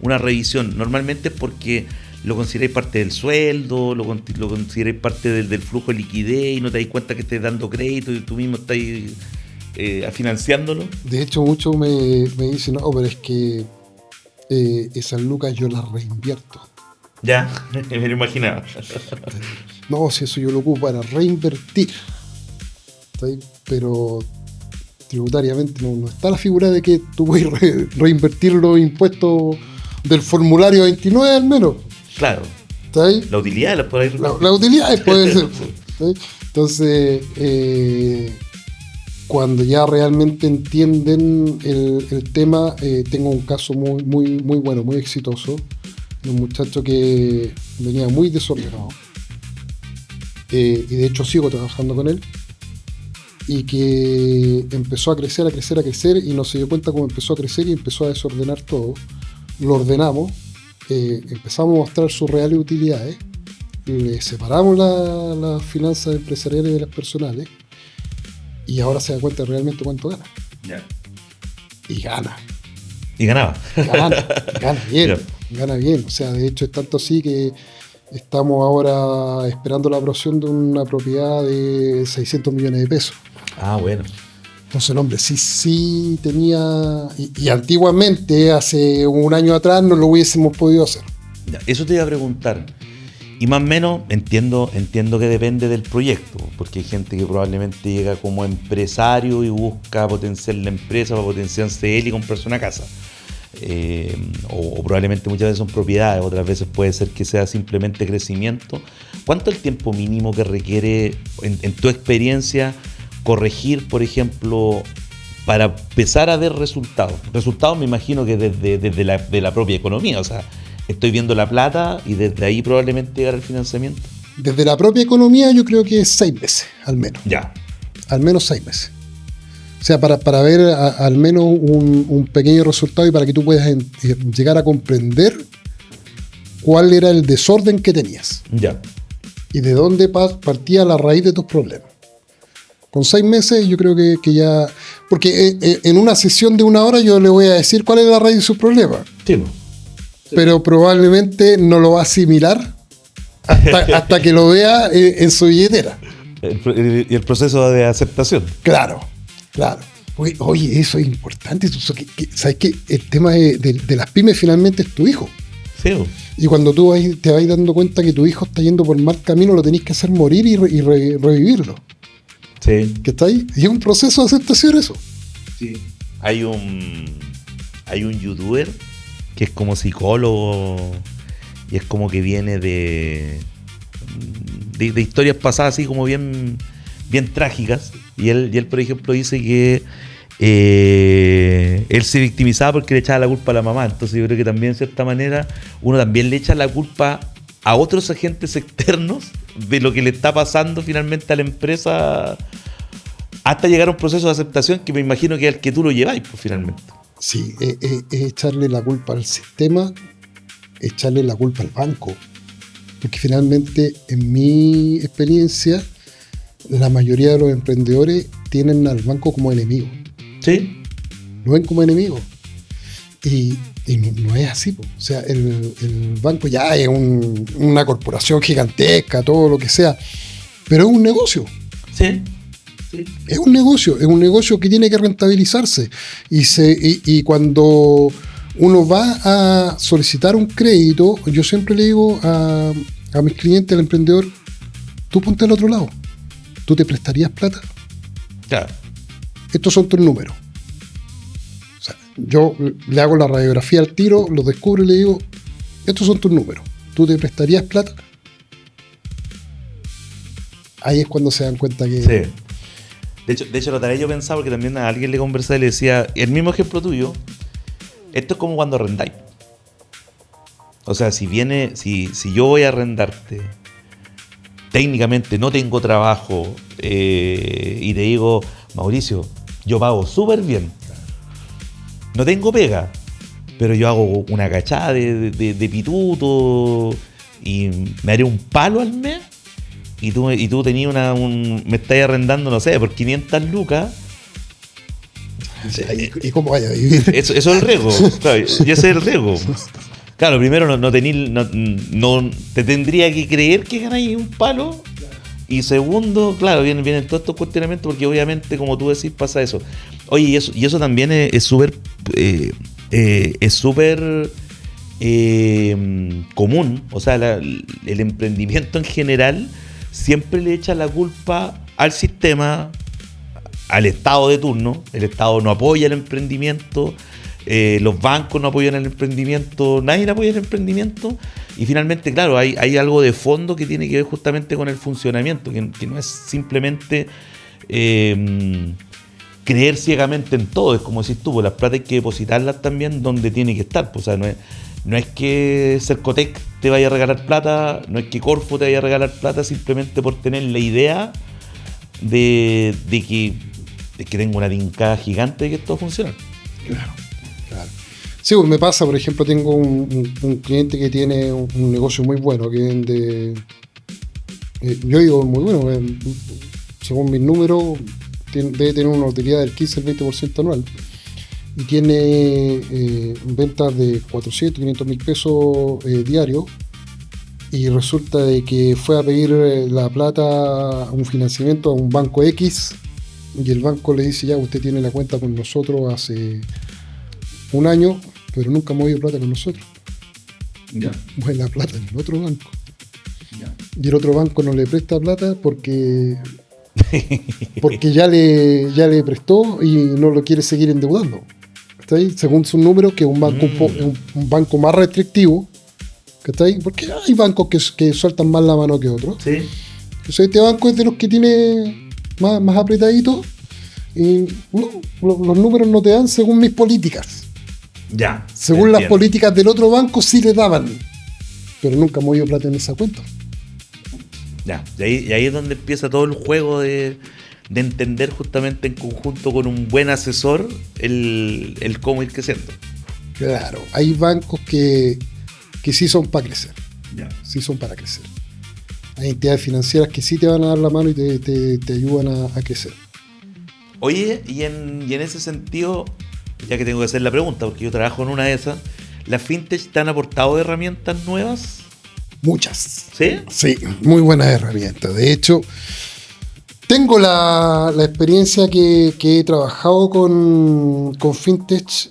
una revisión. Normalmente es porque lo consideráis parte del sueldo, lo consideráis parte del flujo de liquidez y no te dais cuenta que estés dando crédito y tú mismo estás financiándolo. De hecho, muchos me dicen, no, pero es que esas lucas yo las reinvierto. Ya, me lo imaginaba. No, si eso yo lo ocupo para reinvertir. ¿Sí? Pero tributariamente no está la figura de que tú puedes reinvertir los impuestos del formulario 29 al menos. Claro. ¿Sí? La utilidad las puede ir. La utilidad puede ser. ¿Sí? Entonces, cuando ya realmente entienden el tema, tengo un caso muy bueno, muy exitoso. Un muchacho que venía muy desordenado. Y de hecho sigo trabajando con él. Y que empezó a crecer y no se dio cuenta cómo empezó a crecer y empezó a desordenar todo. Lo ordenamos, empezamos a mostrar sus reales utilidades, le separamos las finanzas empresariales de las personales y ahora se da cuenta realmente cuánto gana. Yeah. Y gana. Y ganaba. Gana bien. Gana bien. O sea, de hecho es tanto así que estamos ahora esperando la aprobación de una propiedad de 600 millones de pesos. Ah, bueno. Entonces el hombre sí tenía, y antiguamente, hace un año atrás, no lo hubiésemos podido hacer. Ya, eso te iba a preguntar. Y más o menos entiendo que depende del proyecto, porque hay gente que probablemente llega como empresario y busca potenciar la empresa para potenciarse él y comprarse una casa. O probablemente muchas veces son propiedades, otras veces puede ser que sea simplemente crecimiento. ¿Cuánto es el tiempo mínimo que requiere, en tu experiencia, corregir, por ejemplo, para empezar a ver resultados? Resultados me imagino que desde la propia economía, o sea, estoy viendo la plata y desde ahí probablemente llegar al financiamiento. Desde la propia economía yo creo que es 6 meses, al menos. Ya. Al menos 6 meses. O sea, para ver al menos un pequeño resultado y para que tú puedas llegar a comprender cuál era el desorden que tenías. Ya. Y de dónde partía la raíz de tus problemas. Con 6 meses yo creo que ya... Porque en una sesión de 1 hora yo le voy a decir cuál es la raíz de sus problemas. Sí. Pero probablemente no lo va a asimilar hasta que lo vea en su billetera. Y el proceso de aceptación. Claro. Oye, eso es importante. ¿Sabes qué? El tema de las pymes finalmente es tu hijo. Sí. Y cuando tú te vas dando cuenta que tu hijo está yendo por mal camino, lo tenés que hacer morir y revivirlo. Sí. ¿Qué está ahí? Y es un proceso de aceptación eso. Sí. Hay un youtuber que es como psicólogo y es como que viene de historias pasadas así como bien trágicas, y él por ejemplo dice que él se victimizaba porque le echaba la culpa a la mamá. Entonces yo creo que también de cierta manera uno también le echa la culpa a otros agentes externos de lo que le está pasando finalmente a la empresa hasta llegar a un proceso de aceptación que me imagino que es el que tú lo lleváis, pues, finalmente. Sí, es echarle la culpa al sistema, echarle la culpa al banco. Porque finalmente, en mi experiencia, la mayoría de los emprendedores tienen al banco como enemigo. Sí. lo ven como enemigos. Y no es así, po. O sea, el banco ya es una corporación gigantesca, todo lo que sea, pero es un negocio. Sí. Sí. Es un negocio que tiene que rentabilizarse. Y cuando uno va a solicitar un crédito, yo siempre le digo a mis clientes, al emprendedor, tú ponte al otro lado. ¿Tú te prestarías plata? Claro. Estos son tus números. O sea, yo le hago la radiografía al tiro, los descubro y le digo, estos son tus números. ¿Tú te prestarías plata? Ahí es cuando se dan cuenta que... Sí. De hecho, lo tal vez yo pensaba, porque también a alguien le conversaba y le decía, el mismo ejemplo tuyo, esto es como cuando arrendáis. O sea, si yo voy a arrendarte, técnicamente no tengo trabajo, y te digo, Mauricio, yo pago súper bien. No tengo pega, pero yo hago una cachada de pituto y me haré un palo al mes. Y tú tenías me estás arrendando, no sé, por 500 lucas. ¿Y cómo vaya a vivir? Eso es el riesgo, claro, y ese es el riesgo. Claro, primero no te tendría que creer que ganáis un palo. Y segundo, claro, vienen todos estos cuestionamientos, porque obviamente, como tú decís, pasa eso. Oye, y eso también es súper común. O sea, el emprendimiento en general siempre le echa la culpa al sistema, al Estado de turno. El Estado no apoya el emprendimiento, los bancos no apoyan el emprendimiento, nadie apoya el emprendimiento. Y finalmente, claro, hay algo de fondo que tiene que ver justamente con el funcionamiento, que no es simplemente creer ciegamente en todo. Es como decís tú, pues las plata hay que depositarlas también donde tiene que estar. Pues, o sea, no es que Cercotec te vaya a regalar plata, no es que Corfo te vaya a regalar plata simplemente por tener la idea de que tengo una tincada gigante de que esto funciona. Claro. Sí, pues me pasa, por ejemplo, tengo un cliente que tiene un negocio muy bueno, que vende, yo digo muy bueno, según mis números, debe tener una utilidad del 15 al 20% anual. Y tiene ventas de 400, 500 mil pesos diarios. Y resulta de que fue a pedir la plata, un financiamiento a un banco X. Y el banco le dice, ya, usted tiene la cuenta con nosotros hace un año, pero nunca ha movido plata con nosotros. Ya. Mueve la plata en el otro banco. Ya. Y el otro banco no le presta plata porque ya le prestó y no lo quiere seguir endeudando. ¿Está ahí? Según sus números, que es un banco, un banco más restrictivo. ¿Está ahí? Porque hay bancos que sueltan más la mano que otros. Sí. Entonces este banco es de los que tiene más apretadito. Y los números no te dan según mis políticas. Ya. Según las políticas del otro banco sí le daban. Pero nunca movió plata en esa cuenta. Ya. Y ahí es donde empieza todo el juego de entender justamente en conjunto con un buen asesor el cómo ir creciendo. Claro. Hay bancos que sí son para crecer. Ya. Sí son para crecer. Hay entidades financieras que sí te van a dar la mano y te ayudan a crecer. Oye, y en ese sentido, ya que tengo que hacer la pregunta, porque yo trabajo en una de esas, ¿las fintech te han aportado herramientas nuevas? Muchas. ¿Sí? Sí, muy buenas herramientas. De hecho, tengo la experiencia que he trabajado con fintech,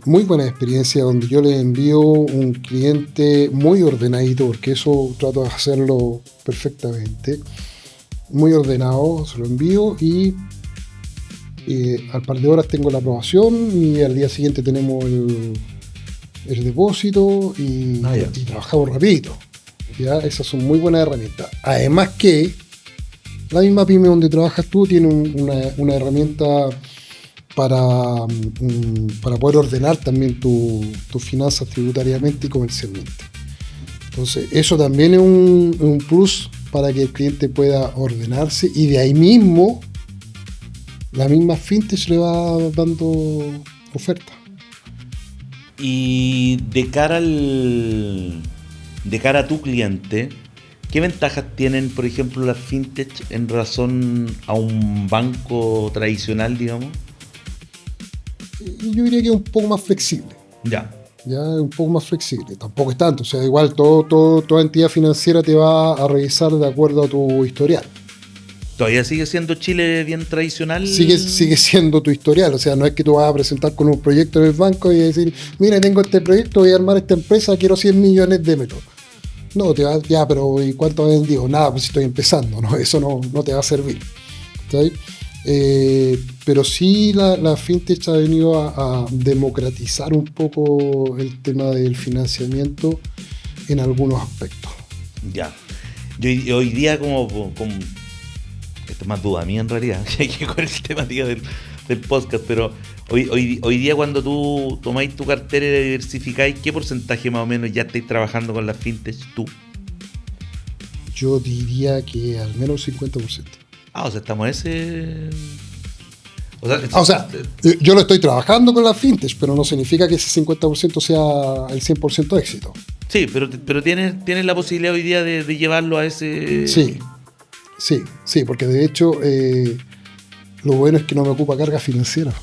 muy buena experiencia, donde yo les envío un cliente muy ordenadito, porque eso trato de hacerlo perfectamente. Muy ordenado, se lo envío y al par de horas tengo la aprobación y al día siguiente tenemos el depósito y trabajamos rapidito. ¿Ya? Esas son muy buenas herramientas. Además que la misma pyme donde trabajas tú tiene una herramienta para poder ordenar también tus finanzas tributariamente y comercialmente. Entonces eso también es un plus para que el cliente pueda ordenarse y de ahí mismo la misma fintech le va dando oferta. Y de cara a tu cliente, ¿qué ventajas tienen, por ejemplo, las fintech en relación a un banco tradicional, digamos? y yo diría que es un poco más flexible. Ya. Ya es un poco más flexible, tampoco es tanto. O sea, igual toda entidad financiera te va a revisar de acuerdo a tu historial. ¿Todavía sigue siendo Chile bien tradicional? Sigue siendo tu historial. O sea, no es que tú vas a presentar con un proyecto en el banco y decir, mira, tengo este proyecto, voy a armar esta empresa, quiero 100 millones de metros. No, te va, ya, pero ¿y cuánto has vendido? Nada, pues estoy empezando, ¿no? Eso no te va a servir. ¿Sí? Pero sí la fintech ha venido a democratizar un poco el tema del financiamiento en algunos aspectos. Ya. Yo hoy día como esto es más duda mía en realidad que con el tema del podcast, pero hoy día cuando tú tomáis tu cartera y la diversificáis, ¿qué porcentaje más o menos ya estáis trabajando con la fintech tú? Yo diría que al menos 50%. O sea, estamos en ese... O sea, yo lo estoy trabajando con la fintech, pero no significa que ese 50% sea el 100% de éxito. Sí, pero tienes la posibilidad hoy día de llevarlo a ese... Sí, porque de hecho lo bueno es que no me ocupa carga financiera.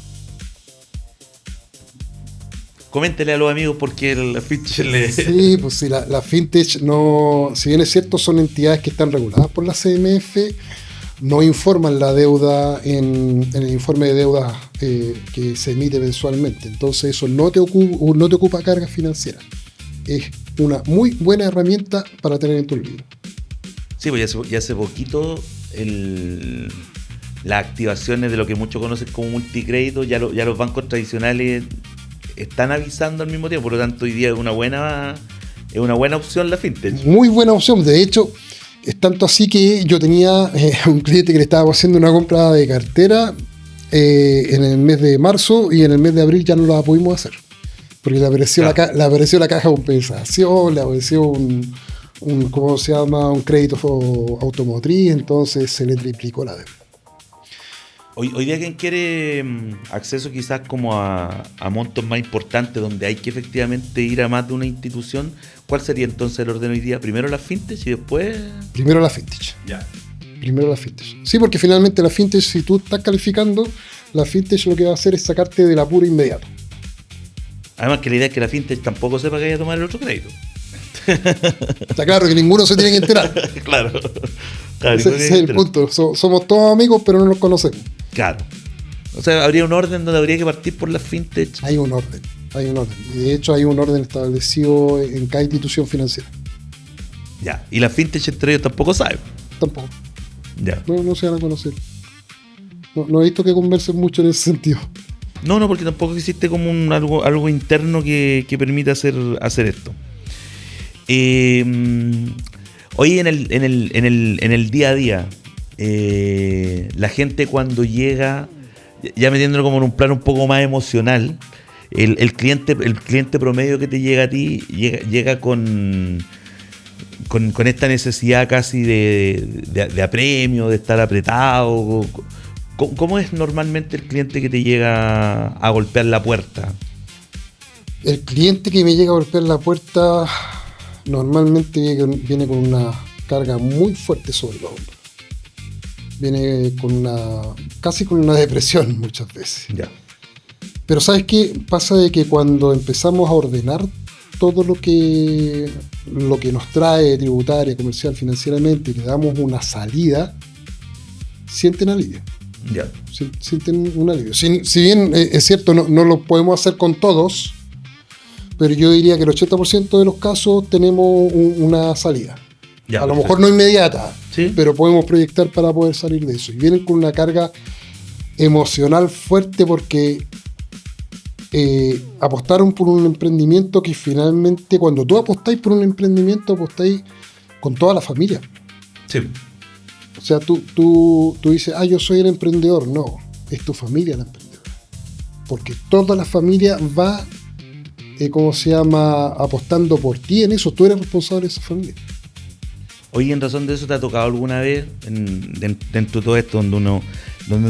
Coméntele a los amigos porque la fintech le... Sí, pues sí, la fintech no... Si bien es cierto, son entidades que están reguladas por la CMF, no informan la deuda en el informe de deuda que se emite mensualmente. Entonces eso no te ocupa carga financiera. Es una muy buena herramienta para tener en tu libro. Sí, pues ya hace poquito las activaciones de lo que muchos conocen como multicrédito, ya los bancos tradicionales están avisando al mismo tiempo, por lo tanto hoy día es una buena opción la fintech. Muy buena opción, de hecho, es tanto así que yo tenía un cliente que le estaba haciendo una compra de cartera en el mes de marzo y en el mes de abril ya no la pudimos hacer, porque le apareció la caja de compensación, le apareció un ¿cómo se llama? Un crédito automotriz, entonces se le triplicó la deuda. Hoy día quien quiere acceso quizás como a montos más importantes donde hay que efectivamente ir a más de una institución, ¿cuál sería entonces el orden hoy día? Primero la fintech y después... Primero la fintech. Ya. Primero la fintech. Sí, porque finalmente la fintech, si tú estás calificando, la fintech lo que va a hacer es sacarte del apuro inmediato. Además que la idea es que la fintech tampoco sepa que vaya a tomar el otro crédito. Está claro que ninguno se tiene que enterar. Claro. Ese es el punto. Somos todos amigos, pero no nos conocemos. Claro. O sea, habría un orden donde habría que partir por la fintech. Hay un orden. Y de hecho hay un orden establecido en cada institución financiera. Ya. Y la fintech entre ellos tampoco sabe. Tampoco. Ya. No se van a conocer. No he visto que conversen mucho en ese sentido. No, porque tampoco existe como algo interno que permita hacer esto. Hoy en el día a día, la gente cuando llega, ya metiéndolo como en un plano un poco más emocional, el cliente promedio que te llega a ti llega con esta necesidad casi de apremio, de estar apretado. ¿Cómo es normalmente el cliente que te llega a golpear la puerta? El cliente que me llega a golpear la puerta normalmente viene con una carga muy fuerte sobre los hombros. Viene casi con una depresión muchas veces. Ya. Pero ¿sabes qué? Pasa de que cuando empezamos a ordenar todo lo que nos trae tributaria, comercial, financieramente, y le damos una salida, sienten alivio. Ya. Sienten un alivio. Si bien es cierto, no lo podemos hacer con todos, pero yo diría que el 80% de los casos tenemos una salida. Ya, a lo mejor no inmediata, ¿sí? Pero podemos proyectar para poder salir de eso. Y vienen con una carga emocional fuerte porque apostaron por un emprendimiento que finalmente, cuando tú apostáis por un emprendimiento, apostáis con toda la familia. Sí. O sea, tú dices, yo soy el emprendedor. No, es tu familia la emprendedora. Porque toda la familia va, apostando por ti en eso. Tú eres responsable de esa familia. Oye, en razón de eso, ¿te ha tocado alguna vez dentro de todo esto donde uno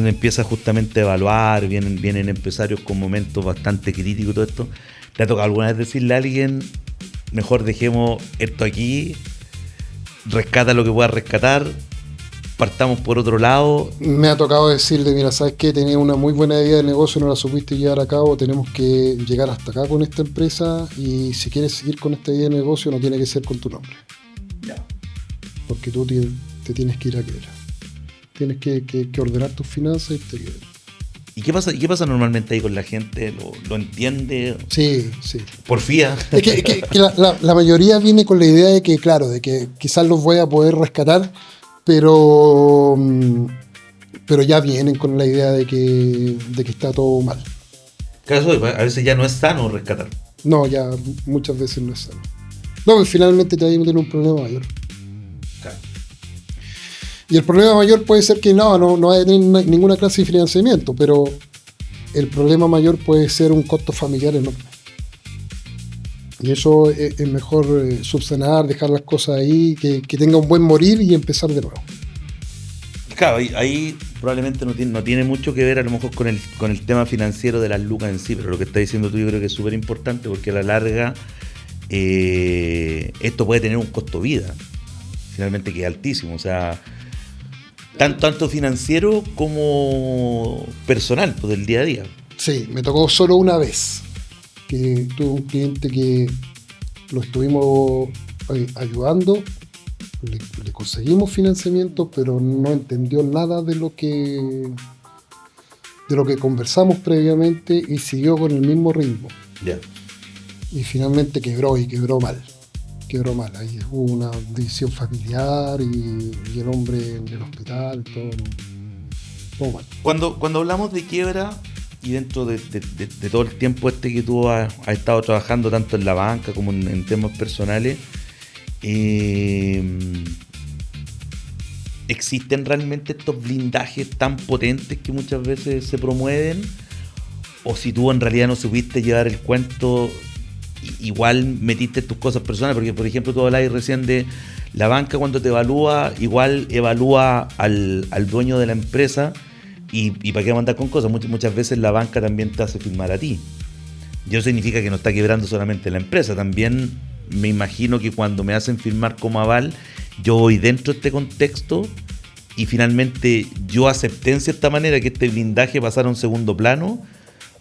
empieza justamente a evaluar, vienen empresarios con momentos bastante críticos y todo esto? ¿Te ha tocado alguna vez decirle a alguien, mejor dejemos esto aquí, rescata lo que puedas rescatar partamos por otro lado. Me ha tocado decirle, mira, ¿sabes qué? Tenías una muy buena idea de negocio, no la supiste llevar a cabo, tenemos que llegar hasta acá con esta empresa y si quieres seguir con esta idea de negocio no tiene que ser con tu nombre. Ya. Porque tú te tienes que ir a quiebra. Tienes que ordenar tus finanzas y te quiebra. ¿Y qué pasa normalmente ahí con la gente? ¿Lo entiende? Sí. Porfía. Es que la mayoría viene con la idea de que, claro, de que quizás los voy a poder rescatar, pero ya vienen con la idea de que está todo mal. Claro, a veces ya no es sano rescatar. No, ya muchas veces no es sano. No, pues finalmente te vas a meter en un problema mayor. Claro. Y el problema mayor puede ser que no va a tener ninguna clase de financiamiento, pero el problema mayor puede ser un costo familiar enorme. Y eso es mejor subsanar, dejar las cosas ahí, que tenga un buen morir y empezar de nuevo. Claro, ahí probablemente no tiene mucho que ver a lo mejor con el tema financiero de las lucas en sí, pero lo que estás diciendo tú yo creo que es súper importante porque a la larga esto puede tener un costo vida, finalmente que es altísimo, o sea, tanto financiero como personal, pues del día a día. Sí, me tocó solo una vez, que tuve un cliente que lo estuvimos ayudando, le conseguimos financiamiento, pero no entendió nada de lo que conversamos previamente y siguió con el mismo ritmo. Ya. Y finalmente quebró mal. Ahí hubo una división familiar y el hombre en el hospital, todo mal. Cuando hablamos de quiebra y dentro de todo el tiempo que tú has estado trabajando tanto en la banca como en temas personales, ¿existen realmente estos blindajes tan potentes que muchas veces se promueven? ¿O si tú en realidad no supiste llevar el cuento, igual metiste tus cosas personales? Porque, por ejemplo, tú hablabas recién de la banca cuando te evalúa, igual evalúa al dueño de la empresa y para qué mandar con cosas. Muchas veces la banca también te hace firmar a ti. Y eso significa que no está quebrando solamente la empresa, también me imagino que cuando me hacen firmar como aval, yo voy dentro de este contexto y finalmente yo acepté en cierta manera que este blindaje pasara a un segundo plano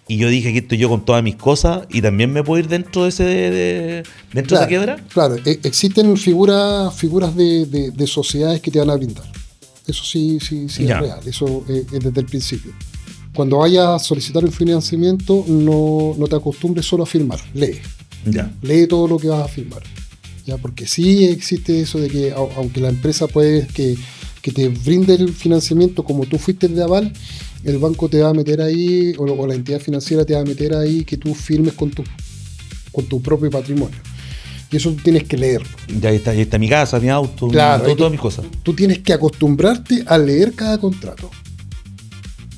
y yo dije que estoy yo con todas mis cosas y también me puedo ir dentro de dentro de esa quiebra. Claro, existen figuras de sociedades que te van a blindar. Eso sí es real, eso es desde el principio. Cuando vayas a solicitar un financiamiento, no te acostumbres solo a firmar, lee. Ya. Lee todo lo que vas a firmar. ¿Ya? Porque sí existe eso de que, aunque la empresa puede que te brinde el financiamiento como tú fuiste de aval, el banco te va a meter ahí, o la entidad financiera te va a meter ahí que tú firmes con tu propio patrimonio. Y eso tú tienes que leerlo. Ya ahí está mi casa, mi auto, claro, todas mis cosas. Tú tienes que acostumbrarte a leer cada contrato.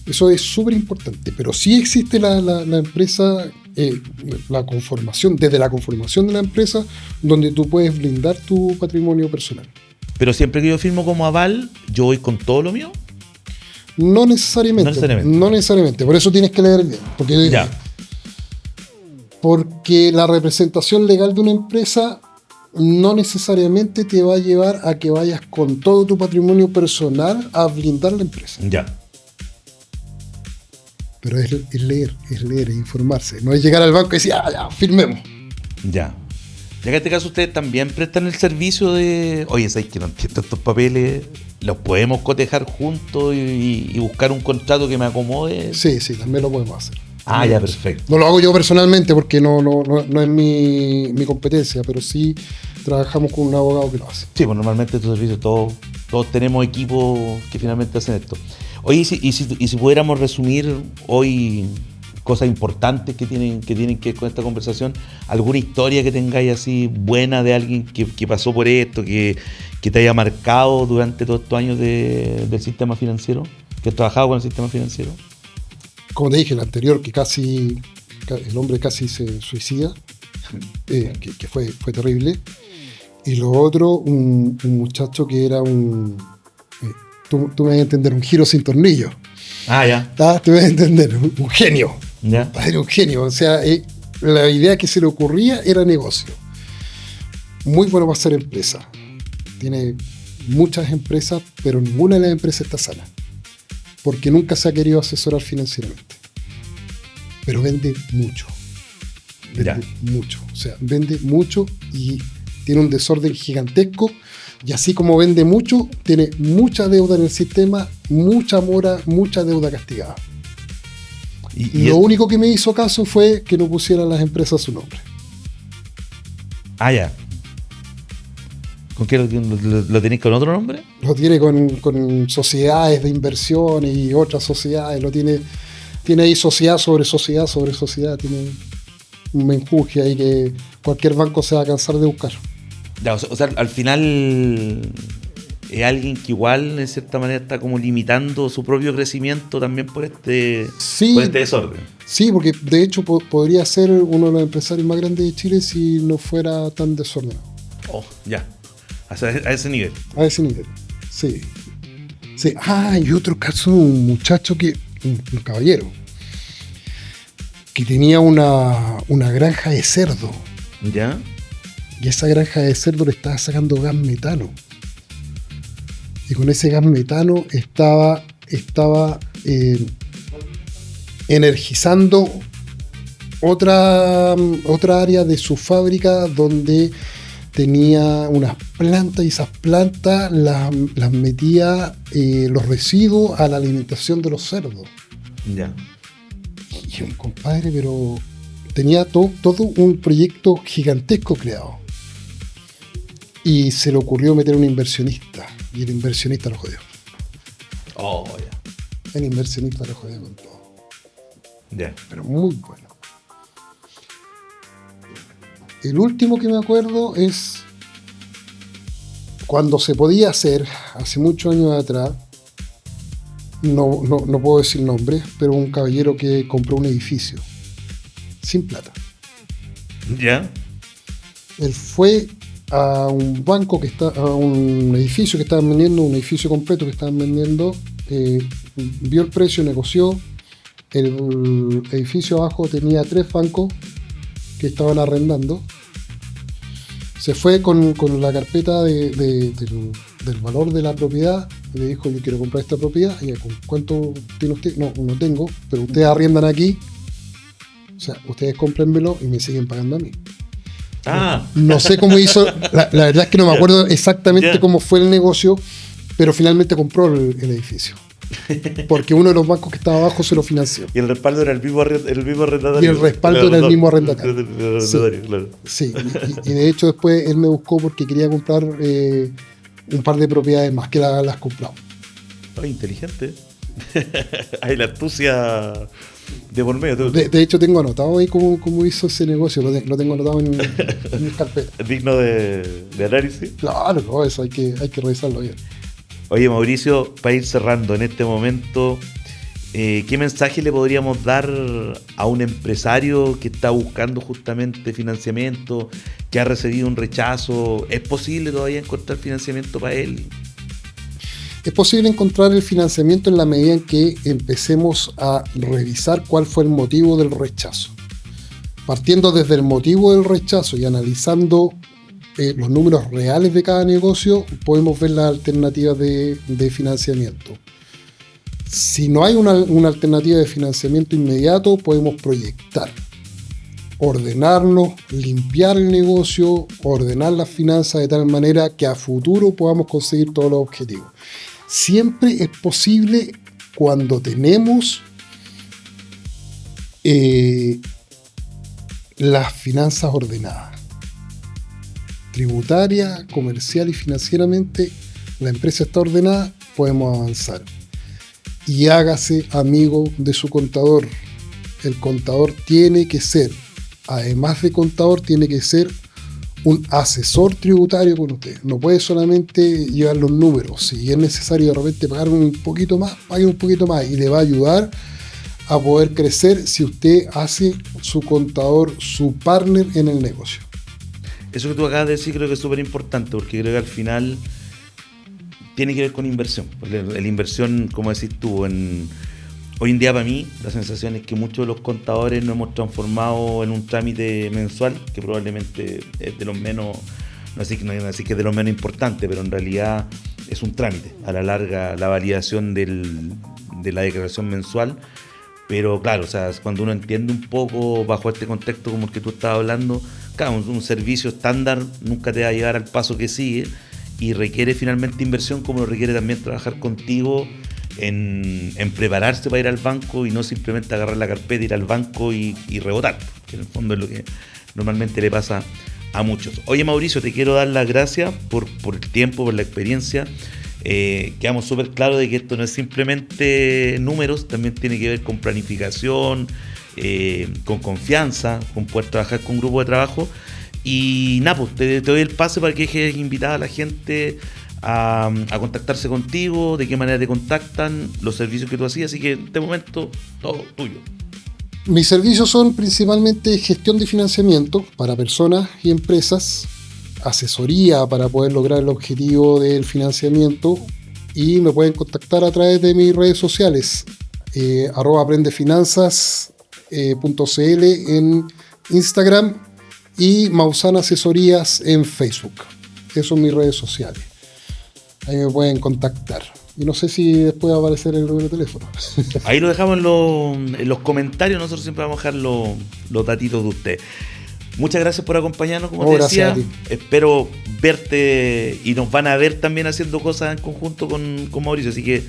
Eso es súper importante. Pero sí existe la empresa, la conformación, desde la conformación de la empresa, donde tú puedes blindar tu patrimonio personal. Pero siempre que yo firmo como aval, ¿yo voy con todo lo mío? No necesariamente. Por eso tienes que leer bien. Porque la representación legal de una empresa no necesariamente te va a llevar a que vayas con todo tu patrimonio personal a blindar la empresa. Ya. Pero es leer, es informarse. No es llegar al banco y decir, ya, firmemos. Ya. Ya que en este caso ustedes también prestan el servicio de, oye, ¿sabes que no entiendo estos papeles? ¿Los podemos cotejar juntos y buscar un contrato que me acomode? Sí, también lo podemos hacer. Ya, perfecto. No lo hago yo personalmente porque no es mi competencia, pero sí trabajamos con un abogado que lo hace. Sí, pues normalmente estos servicios todos tenemos equipos que finalmente hacen esto. Oye, y si pudiéramos resumir hoy cosas importantes que tienen que ver con esta conversación, alguna historia que tengáis así buena de alguien que pasó por esto, que te haya marcado durante todos estos años del sistema financiero, que has trabajado con el sistema financiero. Como te dije, el anterior, que el hombre casi se suicida, que fue terrible. Y lo otro, un muchacho que era tú me vas a entender, un giro sin tornillo. Ya. Te vas a entender, un genio. Ya. Era un genio, o sea, la idea que se le ocurría era negocio. Muy bueno para hacer empresa. Tiene muchas empresas, pero ninguna de las empresas está sana, porque nunca se ha querido asesorar financieramente. Pero vende mucho. O sea, vende mucho y tiene un desorden gigantesco. Y así como vende mucho, tiene mucha deuda en el sistema, mucha mora, mucha deuda castigada. Y lo único que me hizo caso fue que no pusieran las empresas su nombre. Ah, ya. ¿Con qué lo tenéis con otro nombre? Lo tiene con sociedades de inversiones y otras sociedades. Tiene ahí sociedad sobre sociedad sobre sociedad. Tiene un menjuje ahí que cualquier banco se va a cansar de buscar. Ya, o sea, al final es alguien que igual, en cierta manera, está como limitando su propio crecimiento también por este desorden. Sí, porque de hecho podría ser uno de los empresarios más grandes de Chile si no fuera tan desordenado. Oh, ya. A ese nivel. A ese nivel, sí. Ah, y otro caso, un muchacho un caballero, que tenía una granja de cerdo. ¿Ya? Y esa granja de cerdo le estaba sacando gas metano. Y con ese gas metano estaba energizando otra área de su fábrica donde tenía unas plantas y esas plantas las metía los residuos a la alimentación de los cerdos. Ya. Y un compadre, pero tenía todo un proyecto gigantesco creado. Y se le ocurrió meter un inversionista. Y el inversionista lo jodió. Oh, ya. El inversionista lo jodió con todo. Ya. Pero muy bueno. El último que me acuerdo es cuando se podía hacer, hace muchos años atrás, no puedo decir nombre, pero un caballero que compró un edificio sin plata. ¿Ya? Él fue a un banco a un edificio que estaban vendiendo, un edificio completo que estaban vendiendo, vio el precio, negoció. El edificio abajo tenía 3 bancos que estaban arrendando. Se fue con la carpeta del valor de la propiedad y le dijo: yo quiero comprar esta propiedad. Y ¿cuánto tiene usted? No tengo, pero ustedes arriendan aquí. O sea, ustedes cómprenmelo y me siguen pagando a mí. Ah. No sé cómo hizo, la verdad es que no me acuerdo exactamente cómo fue el negocio, pero finalmente compró el edificio. Porque uno de los bancos que estaba abajo se lo financió. Y el respaldo era el mismo arrendatario. Y el respaldo era el mismo arrendatario. Sí, claro. Sí. Y de hecho después él me buscó porque quería comprar un par de propiedades más que las compramos. Oh, inteligente. Hay la astucia de por medio. De hecho tengo anotado ahí cómo hizo ese negocio. Lo tengo anotado en mi carpeta. Digno de análisis. Claro, no, eso hay que revisarlo bien. Oye, Mauricio, para ir cerrando en este momento, ¿qué mensaje le podríamos dar a un empresario que está buscando justamente financiamiento, que ha recibido un rechazo? ¿Es posible todavía encontrar financiamiento para él? Es posible encontrar el financiamiento en la medida en que empecemos a revisar cuál fue el motivo del rechazo. Partiendo desde el motivo del rechazo y analizando los números reales de cada negocio, podemos ver las alternativas de financiamiento. Si no hay una alternativa de financiamiento inmediato, podemos proyectar, ordenarnos, limpiar el negocio, ordenar las finanzas de tal manera que a futuro podamos conseguir todos los objetivos. Siempre es posible cuando tenemos las finanzas ordenadas. Tributaria, comercial y financieramente, la empresa está ordenada, podemos avanzar. Y hágase amigo de su contador. El contador tiene que ser, además de contador, tiene que ser un asesor tributario con usted. No puede solamente llevar los números. Si es necesario de repente pagar un poquito más, pague un poquito más y le va a ayudar a poder crecer si usted hace su contador su partner en el negocio. Eso que tú acabas de decir creo que es súper importante, porque creo que al final tiene que ver con inversión. Porque la inversión, como decís tú, hoy en día para mí la sensación es que muchos de los contadores nos hemos transformado en un trámite mensual, que probablemente es de los menos, no sé que es de los menos importantes, pero en realidad es un trámite. A la larga, la validación de la declaración mensual. Pero claro, o sea, cuando uno entiende un poco bajo este contexto como el que tú estabas hablando, claro, un servicio estándar nunca te va a llegar al paso que sigue y requiere finalmente inversión, como lo requiere también trabajar contigo en prepararse para ir al banco y no simplemente agarrar la carpeta, ir al banco y rebotar, que en el fondo es lo que normalmente le pasa a muchos. Oye, Mauricio, te quiero dar las gracias por el tiempo, por la experiencia. Quedamos súper claros de que esto no es simplemente números, también tiene que ver con planificación, con confianza, con poder trabajar con un grupo de trabajo. Y nada, pues te doy el pase para que dejes invitada a la gente a contactarse contigo, de qué manera te contactan, los servicios que tú hacías, así que de momento todo tuyo. Mis servicios son principalmente gestión de financiamiento para personas y empresas, asesoría para poder lograr el objetivo del financiamiento, y me pueden contactar a través de mis redes sociales, @aprendefinanzas.cl en Instagram y Maussan Asesorías en Facebook. Esas son mis redes sociales. Ahí me pueden contactar. Y no sé si después va a aparecer el número de teléfono. Ahí lo dejamos en los comentarios. Nosotros siempre vamos a dejar los datitos de usted. Muchas gracias por acompañarnos, como te decía. Espero verte y nos van a ver también haciendo cosas en conjunto con Mauricio. Así que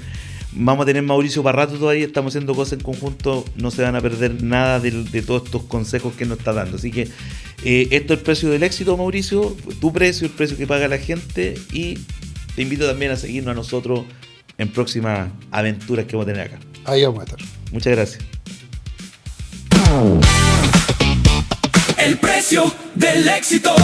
vamos a tener Mauricio para rato todavía. Estamos haciendo cosas en conjunto. No se van a perder nada de todos estos consejos que nos está dando. Así que esto es el precio del éxito, Mauricio. Tu precio, el precio que paga la gente. Y te invito también a seguirnos a nosotros en próximas aventuras que vamos a tener acá. Ahí vamos a estar. Muchas gracias. El precio del éxito.